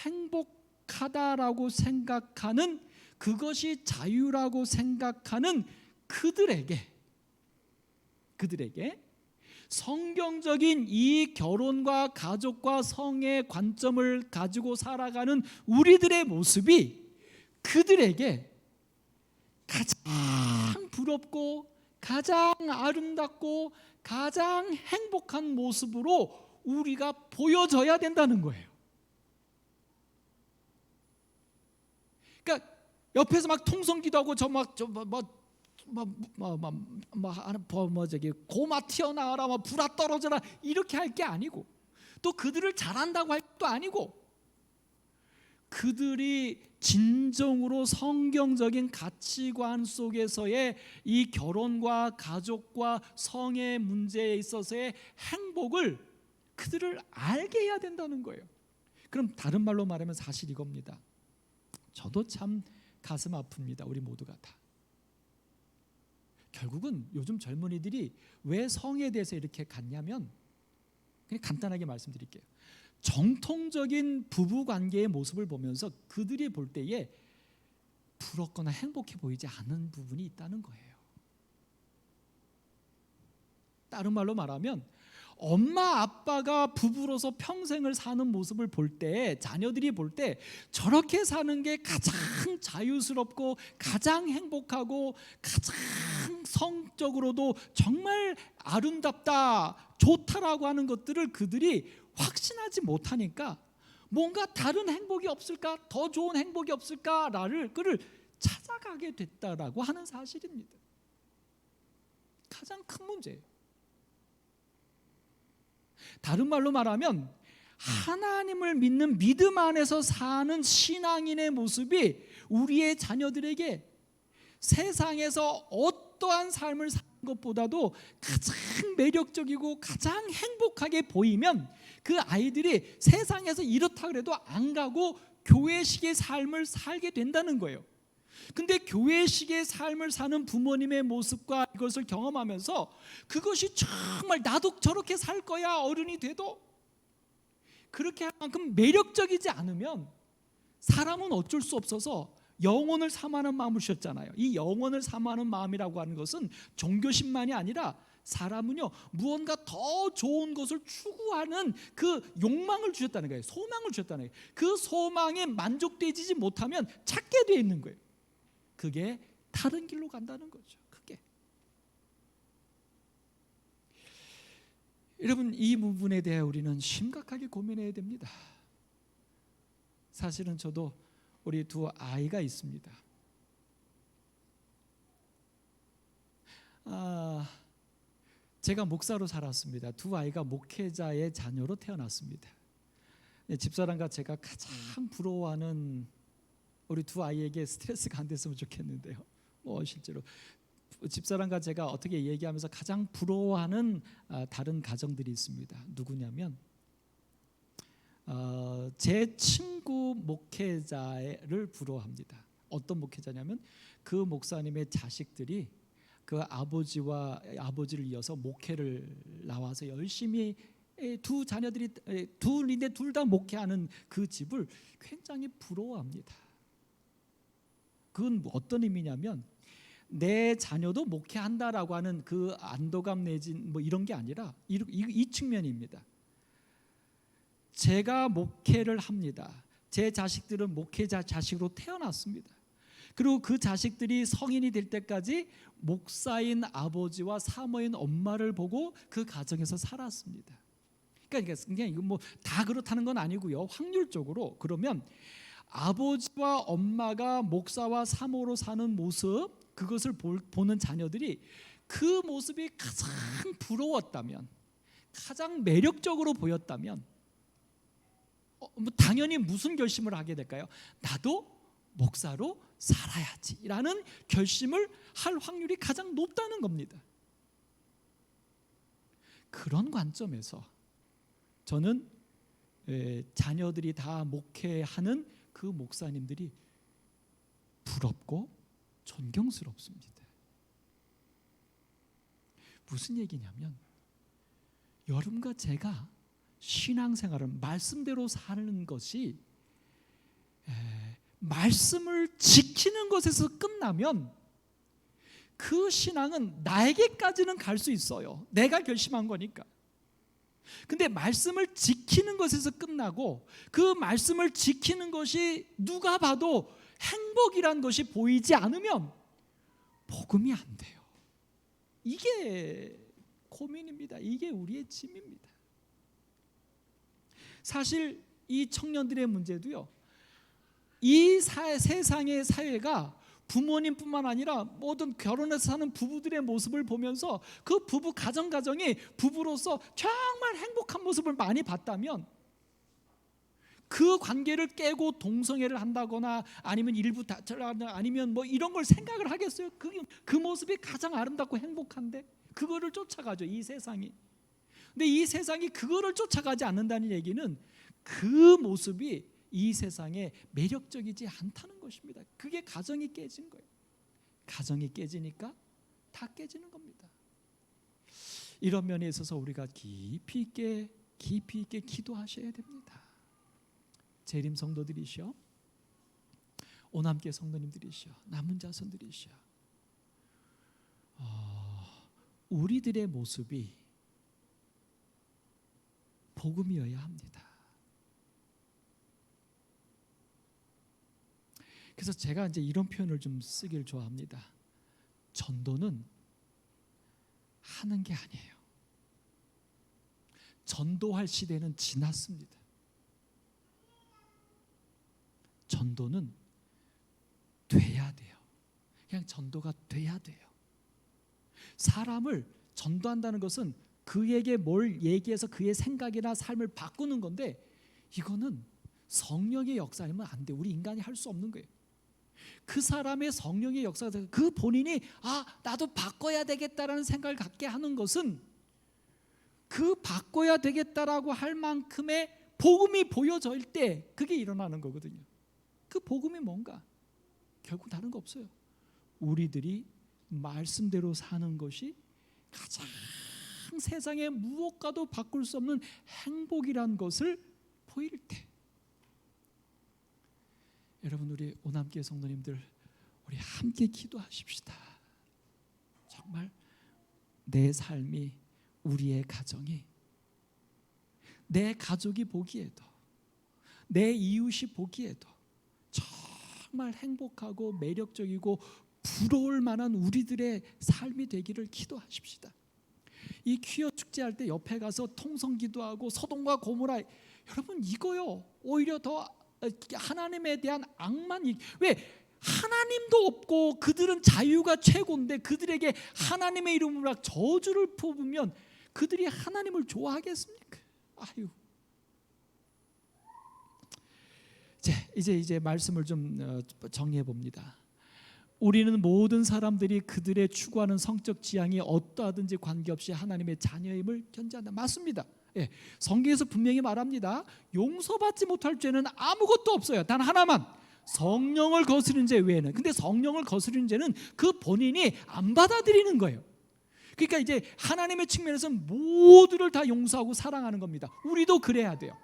행복하다라고 생각하는, 그것이 자유라고 생각하는 그들에게 성경적인 이 결혼과 가족과 성의 관점을 가지고 살아가는 우리들의 모습이 그들에게 가장 부럽고 가장 아름답고 가장 행복한 모습으로 우리가 보여져야 된다는 거예요. 그러니까 옆에서 막 통성기도 하고 고마 튀어나와라, 불아 떨어져라 이렇게 할 게 아니고, 또 그들을 잘한다고 할 것도 아니고, 그들이 진정으로 성경적인 가치관 속에서의 이 결혼과 가족과 성의 문제에 있어서의 행복을 그들을 알게 해야 된다는 거예요. 그럼 다른 말로 말하면 사실 이겁니다. 저도 참 가슴 아픕니다. 우리 모두가 다. 결국은 요즘 젊은이들이 왜 성에 대해서 이렇게 갔냐면, 그냥 간단하게 말씀드릴게요. 정통적인 부부관계의 모습을 보면서 그들이 볼 때에 부럽거나 행복해 보이지 않은 부분이 있다는 거예요. 다른 말로 말하면 엄마 아빠가 부부로서 평생을 사는 모습을 볼 때, 자녀들이 볼 때 저렇게 사는 게 가장 자유스럽고 가장 행복하고 가장 성적으로도 정말 아름답다, 좋다라고 하는 것들을 그들이 확신하지 못하니까 뭔가 다른 행복이 없을까, 더 좋은 행복이 없을까를 그를 찾아가게 됐다라고 하는 사실입니다. 가장 큰 문제예요. 다른 말로 말하면 하나님을 믿는 믿음 안에서 사는 신앙인의 모습이 우리의 자녀들에게 세상에서 어떠한 삶을 것보다도 가장 매력적이고 가장 행복하게 보이면 그 아이들이 세상에서 이렇다 그래도 안 가고 교회식의 삶을 살게 된다는 거예요. 근데 교회식의 삶을 사는 부모님의 모습과 이것을 경험하면서 그것이 정말 나도 저렇게 살 거야 어른이 돼도 그렇게 할 만큼 매력적이지 않으면 사람은 어쩔 수 없어서 영혼을 사모하는 마음을 주셨잖아요. 이 영혼을 사모하는 마음이라고 하는 것은 종교심만이 아니라 사람은요 무언가 더 좋은 것을 추구하는 그 욕망을 주셨다는 거예요. 소망을 주셨다는 거예요. 그 소망에 만족되지 못하면 찾게 돼 있는 거예요. 그게 다른 길로 간다는 거죠. 그게 여러분 이 부분에 대해 우리는 심각하게 고민해야 됩니다. 사실은 저도 우리 두 아이가 있습니다. 제가 목사로 살았습니다. 두 아이가 목회자의 자녀로 태어났습니다. 집사람과 제가 가장 부러워하는 우리 두 아이에게 스트레스가 안 됐으면 좋겠는데요. 실제로 집사람과 제가 어떻게 얘기하면서 가장 부러워하는 다른 가정들이 있습니다. 누구냐면 제 친구 목회자를 부러워합니다. 어떤 목회자냐면 그 목사님의 자식들이 그 아버지를 이어서 목회를 나와서 열심히 두 자녀들이 둘인데 둘 다 목회하는 그 집을 굉장히 부러워합니다. 그건 어떤 의미냐면 내 자녀도 목회한다라고 하는 그 안도감 내지 뭐 이런 게 아니라 이 측면입니다. 제가 목회를 합니다. 제 자식들은 목회자 자식으로 태어났습니다. 그리고 그 자식들이 성인이 될 때까지 목사인 아버지와 사모인 엄마를 보고 그 가정에서 살았습니다. 그러니까 그냥 이거 뭐 다 그렇다는 건 아니고요. 확률적으로 그러면 아버지와 엄마가 목사와 사모로 사는 모습, 그것을 보는 자녀들이 그 모습이 가장 부러웠다면, 가장 매력적으로 보였다면 당연히 무슨 결심을 하게 될까요? 나도 목사로 살아야지라는 결심을 할 확률이 가장 높다는 겁니다. 그런 관점에서 저는 자녀들이 다 목회하는 그 목사님들이 부럽고 존경스럽습니다. 무슨 얘기냐면 여러분과 제가 신앙생활을 말씀대로 사는 것이 말씀을 지키는 것에서 끝나면 그 신앙은 나에게까지는 갈 수 있어요. 내가 결심한 거니까. 근데 말씀을 지키는 것에서 끝나고 그 말씀을 지키는 것이 누가 봐도 행복이란 것이 보이지 않으면 복음이 안 돼요. 이게 고민입니다. 이게 우리의 짐입니다. 사실 이 청년들의 문제도요, 이 세상의 사회가 부모님뿐만 아니라 모든 결혼해서 사는 부부들의 모습을 보면서 그 부부 가정이 부부로서 정말 행복한 모습을 많이 봤다면 그 관계를 깨고 동성애를 한다거나 아니면 일부 다처럼 아니면 뭐 이런 걸 생각을 하겠어요? 그 모습이 가장 아름답고 행복한데 그거를 쫓아가죠, 이 세상이. 근데 이 세상이 그거를 쫓아가지 않는다는 얘기는 그 모습이 이 세상에 매력적이지 않다는 것입니다. 그게 가정이 깨진 거예요. 가정이 깨지니까 다 깨지는 겁니다. 이런 면에 있어서 우리가 깊이 있게 기도하셔야 됩니다. 재림 성도들이시여, 오남계 성도님들이시여, 남은 자손들이시여, 우리들의 모습이 복음이어야 합니다. 그래서 제가 이제 이런 표현을 좀 쓰길 좋아합니다. 전도는 하는 게 아니에요. 전도할 시대는 지났습니다. 전도는 돼야 돼요. 그냥 전도가 돼야 돼요. 사람을 전도한다는 것은 그에게 뭘 얘기해서 그의 생각이나 삶을 바꾸는 건데 이거는 성령의 역사 아니면 안 돼. 우리 인간이 할 수 없는 거예요. 그 사람의 성령의 역사가 그 본인이 나도 바꿔야 되겠다라는 생각을 갖게 하는 것은 그 바꿔야 되겠다라고 할 만큼의 복음이 보여질 때 그게 일어나는 거거든요. 그 복음이 뭔가? 결국 다른 거 없어요. 우리들이 말씀대로 사는 것이 가장 세상에 무엇과도 바꿀 수 없는 행복이란 것을 보일 때, 여러분 우리 오남교회 성도님들 우리 함께 기도하십시다. 정말 내 삶이, 우리의 가정이, 내 가족이 보기에도, 내 이웃이 보기에도 정말 행복하고 매력적이고 부러울 만한 우리들의 삶이 되기를 기도하십시다. 이 퀴어 축제할 때 옆에 가서 통성기도하고 소돔과 고모라, 여러분 이거요 오히려 더 하나님에 대한 악만. 왜? 하나님도 없고 그들은 자유가 최고인데 그들에게 하나님의 이름으로 저주를 뽑으면 그들이 하나님을 좋아하겠습니까? 아유. 이제 말씀을 좀 정리해 봅니다. 우리는 모든 사람들이 그들의 추구하는 성적 지향이 어떠하든지 관계없이 하나님의 자녀임을 견지한다. 맞습니다. 예, 성경에서 분명히 말합니다. 용서받지 못할 죄는 아무것도 없어요. 단 하나만, 성령을 거스른 죄 외에는. 근데 성령을 거스른 죄는 그 본인이 안 받아들이는 거예요. 그러니까 이제 하나님의 측면에서 모두를 다 용서하고 사랑하는 겁니다. 우리도 그래야 돼요.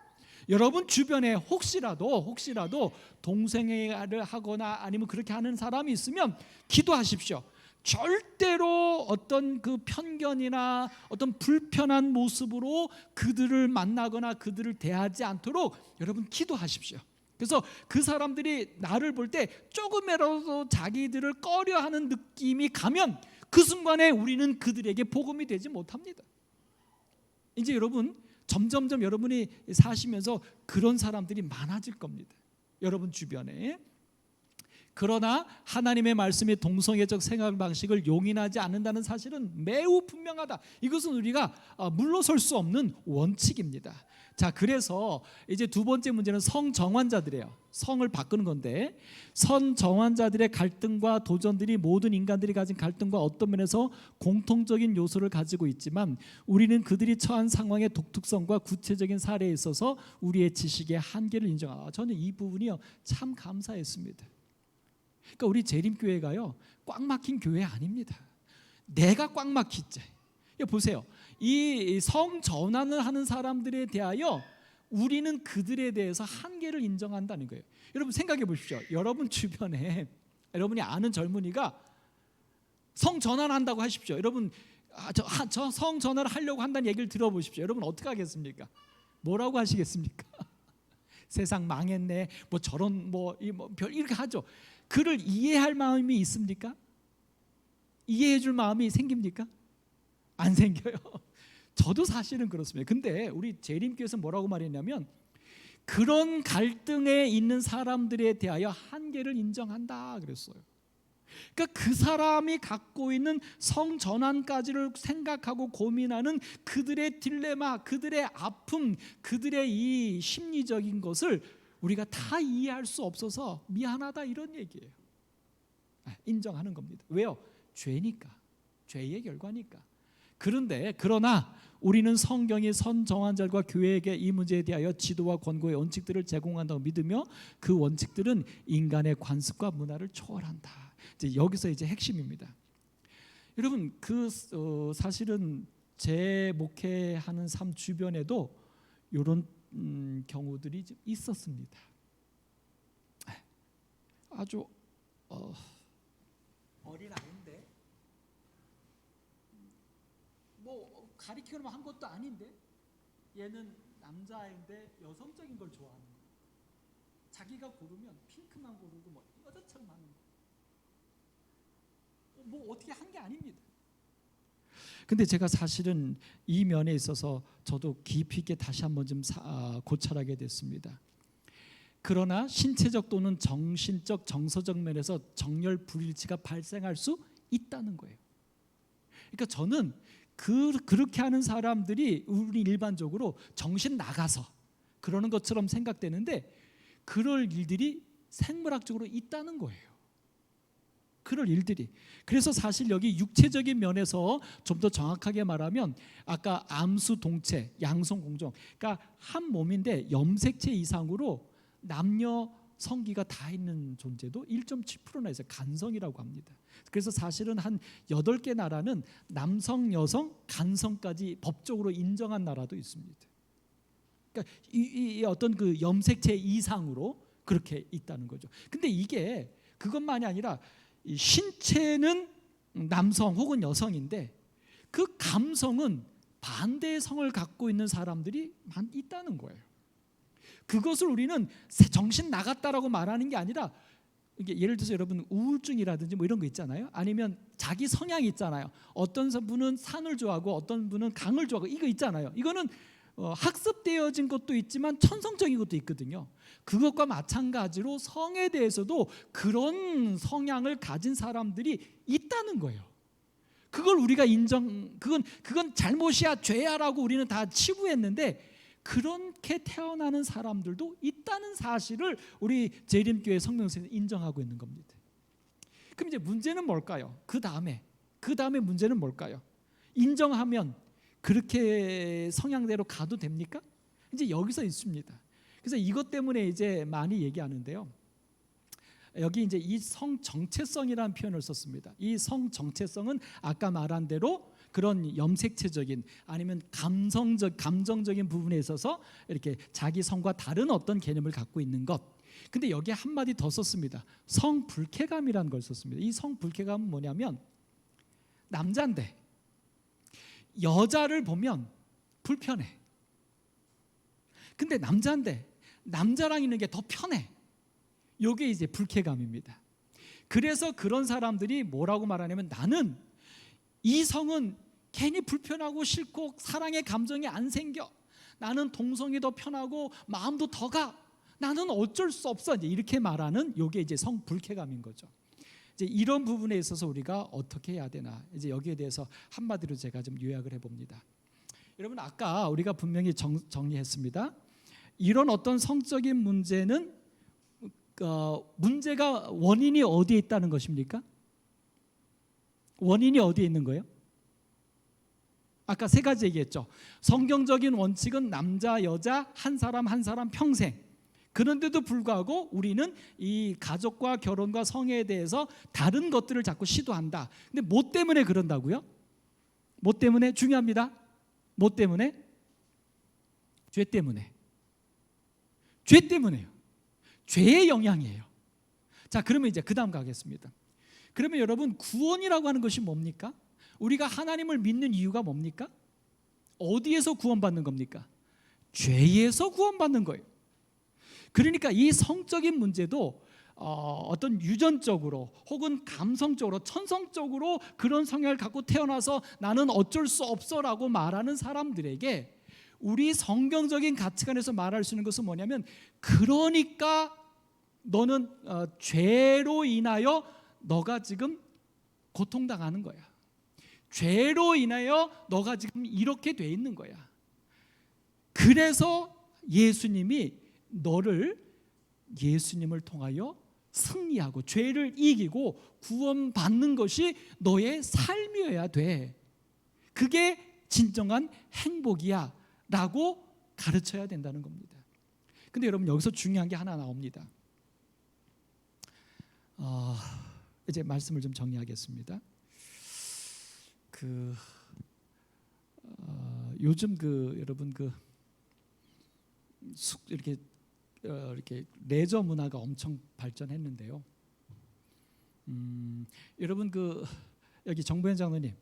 여러분 주변에 혹시라도 동생회를 하거나 아니면 그렇게 하는 사람이 있으면 기도하십시오. 절대로 어떤 그 편견이나 어떤 불편한 모습으로 그들을 만나거나 그들을 대하지 않도록 여러분 기도하십시오. 그래서 그 사람들이 나를 볼 때 조금이라도 자기들을 꺼려하는 느낌이 가면 그 순간에 우리는 그들에게 복음이 되지 못합니다. 이제 여러분 점점점 여러분이 사시면서 그런 사람들이 많아질 겁니다. 여러분 주변에. 그러나 하나님의 말씀의 동성애적 생각 방식을 용인하지 않는다는 사실은 매우 분명하다. 이것은 우리가 물러설 수 없는 원칙입니다. 자, 그래서 이제 두 번째 문제는 성정환자들이에요. 성을 바꾸는 건데, 성정환자들의 갈등과 도전들이 모든 인간들이 가진 갈등과 어떤 면에서 공통적인 요소를 가지고 있지만 우리는 그들이 처한 상황의 독특성과 구체적인 사례에 있어서 우리의 지식의 한계를 인정하라. 저는 이 부분이요 참 감사했습니다. 그러니까 우리 재림교회가요 꽉 막힌 교회 아닙니다. 내가 꽉 막히지. 보세요. 이 성전환을 하는 사람들에 대하여 우리는 그들에 대해서 한계를 인정한다는 거예요. 여러분 생각해 보십시오. 여러분 주변에 여러분이 아는 젊은이가 성전환한다고 하십시오. 여러분 저 성전환을 하려고 한다는 얘기를 들어보십시오. 여러분 어떻게 하겠습니까? 뭐라고 하시겠습니까? 세상 망했네. 뭐 저런 별 이렇게 하죠. 그를 이해할 마음이 있습니까? 이해해 줄 마음이 생깁니까? 안 생겨요. 저도 사실은 그렇습니다. 근데 우리 재림교회에서 뭐라고 말했냐면 그런 갈등에 있는 사람들에 대하여 한계를 인정한다 그랬어요. 그러니까 그 사람이 갖고 있는 성전환까지를 생각하고 고민하는 그들의 딜레마, 그들의 아픔, 그들의 이 심리적인 것을 우리가 다 이해할 수 없어서 미안하다 이런 얘기예요. 인정하는 겁니다. 왜요? 죄니까. 죄의 결과니까. 그러나 우리는 성경이 선정환자들과 교회에게 이 문제에 대하여 지도와 권고의 원칙들을 제공한다고 믿으며 그 원칙들은 인간의 관습과 문화를 초월한다. 이제 여기서 이제 핵심입니다. 여러분 사실은 제 목회하는 삶 주변에도 이런 경우들이 있었습니다. 아주 어린 아이인데 가리키려고 한 것도 아닌데 얘는 남자인데 여성적인 걸 좋아하는 거예요. 자기가 고르면 핑크만 고르고 여자처럼 하는 거예요. 어떻게 한 게 아닙니다. 근데 제가 사실은 이 면에 있어서 저도 깊이 있게 다시 한번 좀 고찰하게 됐습니다. 그러나 신체적 또는 정신적, 정서적 면에서 정렬 불일치가 발생할 수 있다는 거예요. 그러니까 저는 그렇게 하는 사람들이 우리 일반적으로 정신 나가서 그러는 것처럼 생각되는데 그럴 일들이 생물학적으로 있다는 거예요. 그럴 일들이. 그래서 사실 여기 육체적인 면에서 좀 더 정확하게 말하면 아까 암수 동체, 양성 공종, 그러니까 한 몸인데 염색체 이상으로 남녀 성기가 다 있는 존재도 1.7%나 있어요. 간성이라고 합니다. 그래서 사실은 한 8개 나라는 남성, 여성, 간성까지 법적으로 인정한 나라도 있습니다. 그러니까 이 어떤 그 염색체 이상으로 그렇게 있다는 거죠. 근데 이게 그것만이 아니라 이 신체는 남성 혹은 여성인데 그 감성은 반대의 성을 갖고 있는 사람들이 있다는 거예요. 그것을 우리는 정신 나갔다라고 말하는 게 아니라, 이게 예를 들어서 여러분 우울증이라든지 뭐 이런 거 있잖아요. 아니면 자기 성향이 있잖아요. 어떤 분은 산을 좋아하고 어떤 분은 강을 좋아하고 이거 있잖아요. 이거는 학습되어진 것도 있지만 천성적인 것도 있거든요. 그것과 마찬가지로 성에 대해서도 그런 성향을 가진 사람들이 있다는 거예요. 그걸 우리가 그건 잘못이야, 죄야라고 우리는 다 치부했는데 그렇게 태어나는 사람들도 있다는 사실을 우리 재림교회 성명서에서 인정하고 있는 겁니다. 그럼 이제 문제는 뭘까요? 그 다음에 문제는 뭘까요? 인정하면 그렇게 성향대로 가도 됩니까? 이제 여기서 있습니다. 그래서 이것 때문에 이제 많이 얘기하는데요. 여기 이제 이 성 정체성이라는 표현을 썼습니다. 이 성 정체성은 아까 말한 대로 그런 염색체적인 아니면 감정적인 부분에 있어서 이렇게 자기 성과 다른 어떤 개념을 갖고 있는 것. 근데 여기에 한마디 더 썼습니다. 성불쾌감이라는 걸 썼습니다. 이 성불쾌감은 뭐냐면 남자인데 여자를 보면 불편해. 근데 남자인데 남자랑 있는 게 더 편해. 이게 이제 불쾌감입니다. 그래서 그런 사람들이 뭐라고 말하냐면 나는 이 성은 괜히 불편하고 싫고 사랑의 감정이 안 생겨. 나는 동성이 더 편하고 마음도 더 가. 나는 어쩔 수 없어. 이렇게 말하는 이게 이제 성불쾌감인 거죠. 이제 이런 부분에 있어서 우리가 어떻게 해야 되나, 이제 여기에 대해서 한마디로 제가 좀 요약을 해봅니다. 여러분 아까 우리가 분명히 정리했습니다. 이런 어떤 성적인 문제는 문제가 원인이 어디에 있다는 것입니까? 원인이 어디에 있는 거예요? 아까 3가지 얘기했죠. 성경적인 원칙은 남자, 여자, 한 사람 평생. 그런데도 불구하고 우리는 이 가족과 결혼과 성에 대해서 다른 것들을 자꾸 시도한다. 근데 뭐 때문에 그런다고요? 뭐 때문에? 중요합니다. 뭐 때문에? 죄 때문에. 죄 때문에요. 죄의 영향이에요. 자, 그러면 이제 그 다음 가겠습니다. 그러면 여러분 구원이라고 하는 것이 뭡니까? 우리가 하나님을 믿는 이유가 뭡니까? 어디에서 구원받는 겁니까? 죄에서 구원받는 거예요. 그러니까 이 성적인 문제도 어떤 유전적으로 혹은 감성적으로 천성적으로 그런 성향을 갖고 태어나서 나는 어쩔 수 없어라고 말하는 사람들에게 우리 성경적인 가치관에서 말할 수 있는 것은 뭐냐면, 그러니까 너는 죄로 인하여 너가 지금 고통당하는 거야. 죄로 인하여 너가 지금 이렇게 돼 있는 거야. 그래서 예수님이 너를 예수님을 통하여 승리하고 죄를 이기고 구원받는 것이 너의 삶이어야 돼. 그게 진정한 행복이야 라고 가르쳐야 된다는 겁니다. 근데 여러분 여기서 중요한 게 하나 나옵니다. 이제 말씀을 좀 정리하겠습니다. 요즘 여러분 이렇게 레저 문화가 엄청 발전했는데요. 여러분 여기 정부현 장로님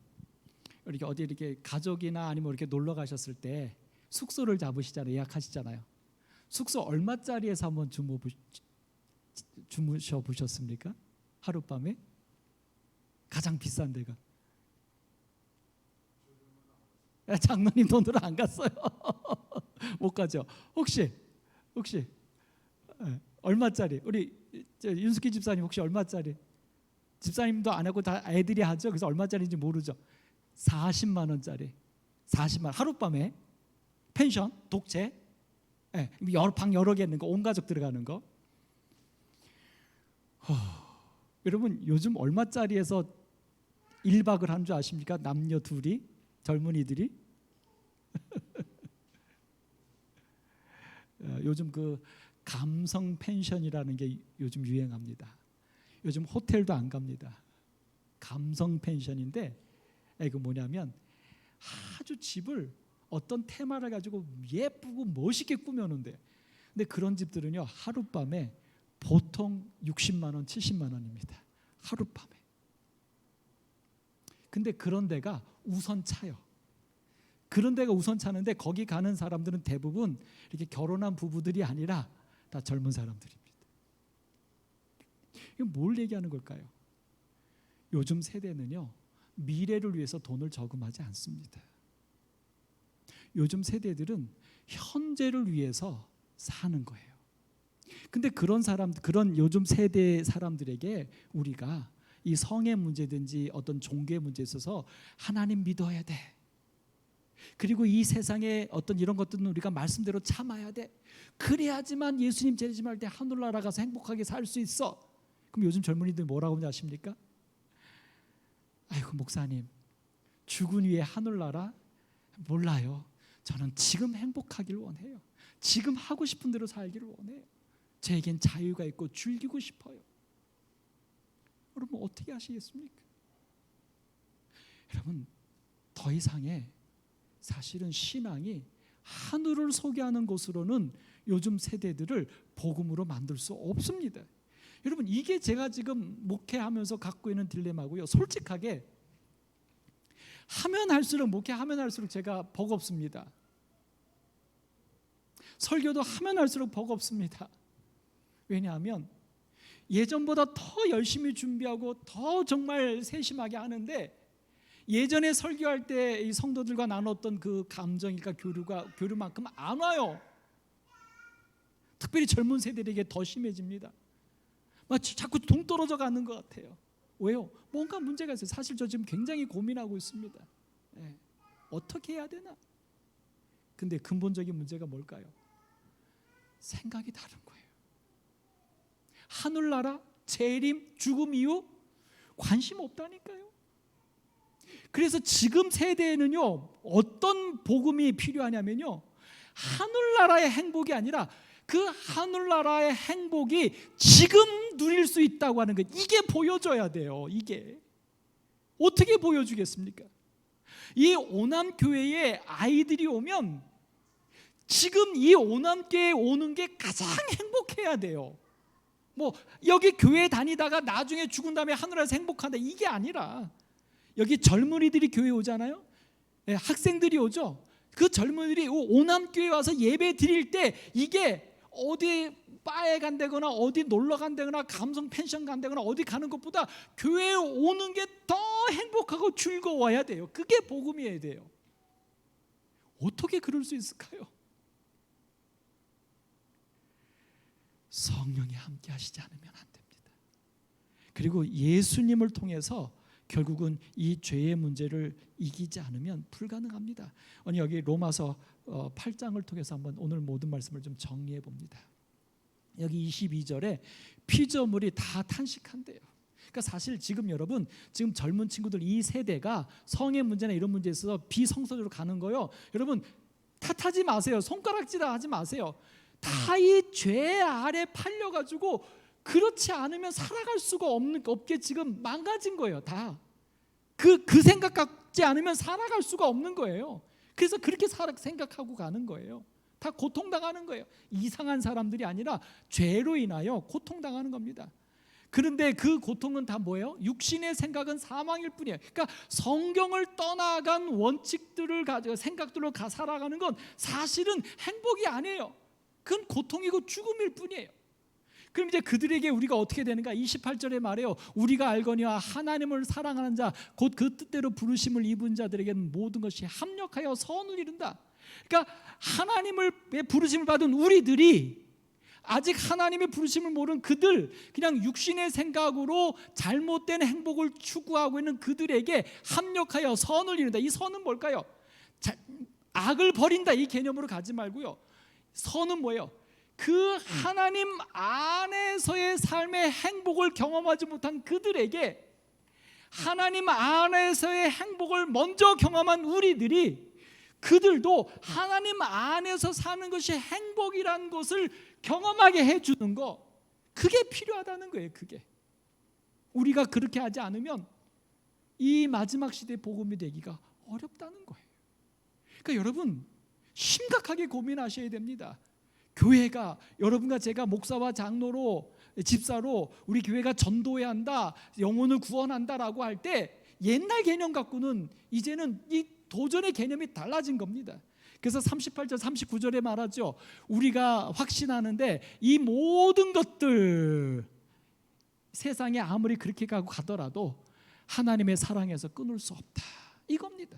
이렇게 어디 이렇게 가족이나 아니면 이렇게 놀러 가셨을 때 숙소를 잡으시잖아요. 예약하시잖아요. 숙소 얼마짜리에서 한번 주무셔 보셨습니까? 하룻밤에 가장 비싼 데가. 장로님 돈으로 안 갔어요. 못 가죠. 혹시 얼마짜리? 우리 윤숙희 집사님 혹시 얼마짜리? 집사님도 안 하고 다 애들이 하죠. 그래서 얼마짜리인지 모르죠. 40만 원짜리. 40만 하룻밤에 펜션 독채. 방 여러 개 있는 거, 온 가족 들어가는 거. 여러분 요즘 얼마짜리에서 1박을 한 줄 아십니까? 남녀 둘이, 젊은이들이. 요즘 그 감성 펜션이라는 게 요즘 유행합니다. 요즘 호텔도 안 갑니다. 감성 펜션인데 그 뭐냐면 아주 집을 어떤 테마를 가지고 예쁘고 멋있게 꾸며놓는데, 근데 그런 집들은요 하룻밤에 보통 60만 원, 70만 원입니다. 하룻밤에. 근데 그런 데가 우선 차요. 그런 데가 우선 차는데 거기 가는 사람들은 대부분 이렇게 결혼한 부부들이 아니라 다 젊은 사람들입니다. 이거 뭘 얘기하는 걸까요? 요즘 세대는요 미래를 위해서 돈을 저금하지 않습니다. 요즘 세대들은 현재를 위해서 사는 거예요. 근데 그런 요즘 세대 사람들에게 우리가 이 성의 문제든지 어떤 종교의 문제에 있어서 하나님 믿어야 돼. 그리고 이 세상에 어떤 이런 것들은 우리가 말씀대로 참아야 돼. 그래야지만 예수님 재림할 때 하늘나라 가서 행복하게 살 수 있어. 그럼 요즘 젊은이들 뭐라고 하는지 아십니까? 아이고 목사님, 죽은 후에 하늘나라 몰라요. 저는 지금 행복하기를 원해요. 지금 하고 싶은 대로 살기를 원해요. 저에겐 자유가 있고 즐기고 싶어요. 여러분 어떻게 하시겠습니까? 여러분 더 이상의 사실은 신앙이 하늘을 소개하는 것으로는 요즘 세대들을 복음으로 만들 수 없습니다. 여러분 이게 제가 지금 목회하면서 갖고 있는 딜레마고요. 솔직하게 하면 할수록 목회하면 할수록 제가 버겁습니다. 설교도 하면 할수록 버겁습니다. 왜냐하면 예전보다 더 열심히 준비하고 더 정말 세심하게 하는데 예전에 설교할 때 이 성도들과 나눴던 그 감정이니까 교류만큼 안 와요. 특별히 젊은 세대에게 더 심해집니다. 마치 자꾸 동떨어져 가는 것 같아요. 왜요? 뭔가 문제가 있어요. 사실 저 지금 굉장히 고민하고 있습니다. 어떻게 해야 되나? 근데 근본적인 문제가 뭘까요? 생각이 다른 거예요. 하늘나라, 재림, 죽음 이후 관심 없다니까요. 그래서 지금 세대에는요 어떤 복음이 필요하냐면요 하늘나라의 행복이 아니라 그 하늘나라의 행복이 지금 누릴 수 있다고 하는 것, 이게 보여줘야 돼요. 이게 어떻게 보여주겠습니까? 이 오남교회에 아이들이 오면 지금 이 오남교회에 오는 게 가장 행복해야 돼요. 뭐 여기 교회 다니다가 나중에 죽은 다음에 하늘에서 행복한다 이게 아니라, 여기 젊은이들이 교회 오잖아요. 학생들이 오죠. 그 젊은이들이 오남교회 와서 예배 드릴 때 이게 어디 바에 간다거나 어디 놀러 간다거나 감성 펜션 간다거나 어디 가는 것보다 교회에 오는 게 더 행복하고 즐거워야 돼요. 그게 복음이어야 돼요. 어떻게 그럴 수 있을까요? 성령이 함께 하시지 않으면 안 됩니다. 그리고 예수님을 통해서 결국은 이 죄의 문제를 이기지 않으면 불가능합니다. 오늘 여기 로마서 8장을 통해서 한번 오늘 모든 말씀을 좀 정리해 봅니다. 여기 22절에 피조물이 다 탄식한대요. 그러니까 사실 지금 여러분, 지금 젊은 친구들 이 세대가 성의 문제나 이런 문제에 있어서 비성서적으로 가는 거요. 여러분 탓하지 마세요. 손가락질하지 마세요. 다 이 죄 아래 팔려가지고 그렇지 않으면 살아갈 수가 없게 지금 망가진 거예요. 다 그 생각 갖지 않으면 살아갈 수가 없는 거예요. 그래서 그렇게 생각하고 가는 거예요. 다 고통당하는 거예요. 이상한 사람들이 아니라 죄로 인하여 고통당하는 겁니다. 그런데 그 고통은 다 뭐예요? 육신의 생각은 사망일 뿐이에요. 그러니까 성경을 떠나간 원칙들을 가지고 생각들로 살아가는 건 사실은 행복이 아니에요. 그건 고통이고 죽음일 뿐이에요. 그럼 이제 그들에게 우리가 어떻게 되는가? 28절에 말해요. 우리가 알거니와 하나님을 사랑하는 자 곧 그 뜻대로 부르심을 입은 자들에게는 모든 것이 합력하여 선을 이룬다. 그러니까 하나님의 부르심을 받은 우리들이 아직 하나님의 부르심을 모르는 그들, 그냥 육신의 생각으로 잘못된 행복을 추구하고 있는 그들에게 합력하여 선을 이룬다. 이 선은 뭘까요? 악을 버린다 이 개념으로 가지 말고요. 선은 뭐예요? 그 하나님 안에서의 삶의 행복을 경험하지 못한 그들에게 하나님 안에서의 행복을 먼저 경험한 우리들이 그들도 하나님 안에서 사는 것이 행복이라는 것을 경험하게 해주는 거, 그게 필요하다는 거예요. 그게 우리가 그렇게 하지 않으면 이 마지막 시대 복음이 되기가 어렵다는 거예요. 그러니까 여러분 심각하게 고민하셔야 됩니다. 교회가, 여러분과 제가 목사와 장로로, 집사로 우리 교회가 전도해야 한다, 영혼을 구원한다라고 할 때 옛날 개념 갖고는 이제는 이 도전의 개념이 달라진 겁니다. 그래서 38절 39절에 말하죠. 우리가 확신하는데 이 모든 것들 세상에 아무리 그렇게 가고 가더라도 하나님의 사랑에서 끊을 수 없다, 이겁니다.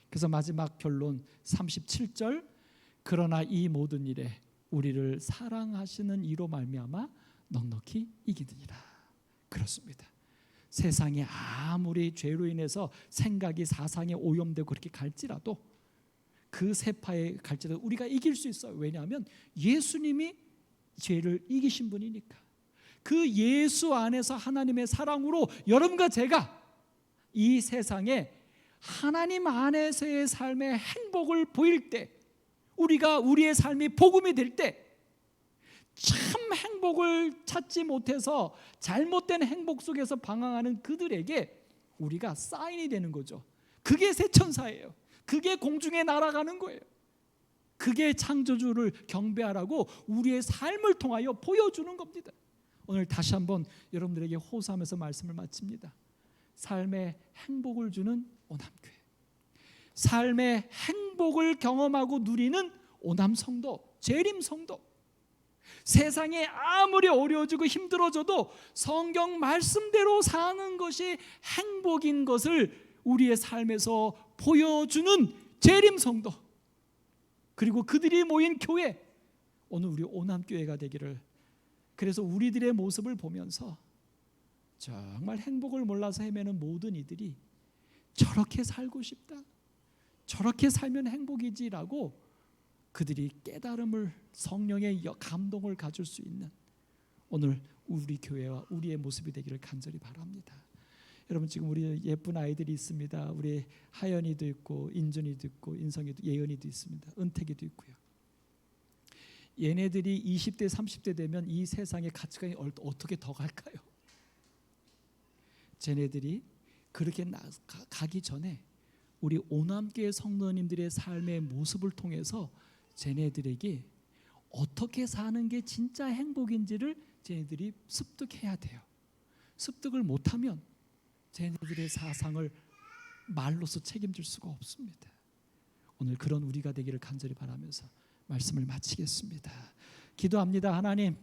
그래서 마지막 결론 37절, 그러나 이 모든 일에 우리를 사랑하시는 이로 말미암아 넉넉히 이기느니라. 그렇습니다. 세상에 아무리 죄로 인해서 생각이 사상에 오염되고 그렇게 갈지라도, 그 세파에 갈지라도 우리가 이길 수 있어요. 왜냐하면 예수님이 죄를 이기신 분이니까. 그 예수 안에서 하나님의 사랑으로 여러분과 제가 이 세상에 하나님 안에서의 삶의 행복을 보일 때, 우리가 우리의 삶이 복음이 될 때 참 행복을 찾지 못해서 잘못된 행복 속에서 방황하는 그들에게 우리가 사인이 되는 거죠. 그게 새 천사예요. 그게 공중에 날아가는 거예요. 그게 창조주를 경배하라고 우리의 삶을 통하여 보여주는 겁니다. 오늘 다시 한번 여러분들에게 호소하면서 말씀을 마칩니다. 삶의 행복을 주는 오남교회, 삶의 행복을 경험하고 누리는 오남성도, 재림성도, 세상에 아무리 어려워지고 힘들어져도 성경 말씀대로 사는 것이 행복인 것을 우리의 삶에서 보여주는 재림성도, 그리고 그들이 모인 교회, 오늘 우리 오남교회가 되기를. 그래서 우리들의 모습을 보면서 정말 행복을 몰라서 헤매는 모든 이들이 저렇게 살고 싶다, 저렇게 살면 행복이지라고 그들이 깨달음을, 성령의 감동을 가질 수 있는 오늘 우리 교회와 우리의 모습이 되기를 간절히 바랍니다. 여러분, 지금 우리 예쁜 아이들이 있습니다. 우리 하연이도 있고 인준이도 있고 인성이도, 예은이도 있습니다. 은택이도 있고요. 얘네들이 20대 30대 되면 이 세상의 가치관이 어떻게 더 갈까요? 쟤네들이 그렇게 가기 전에 우리 오남교회 성도님들의 삶의 모습을 통해서 쟤네들에게 어떻게 사는 게 진짜 행복인지를 쟤네들이 습득해야 돼요. 습득을 못하면 쟤네들의 사상을 말로서 책임질 수가 없습니다. 오늘 그런 우리가 되기를 간절히 바라면서 말씀을 마치겠습니다. 기도합니다. 하나님,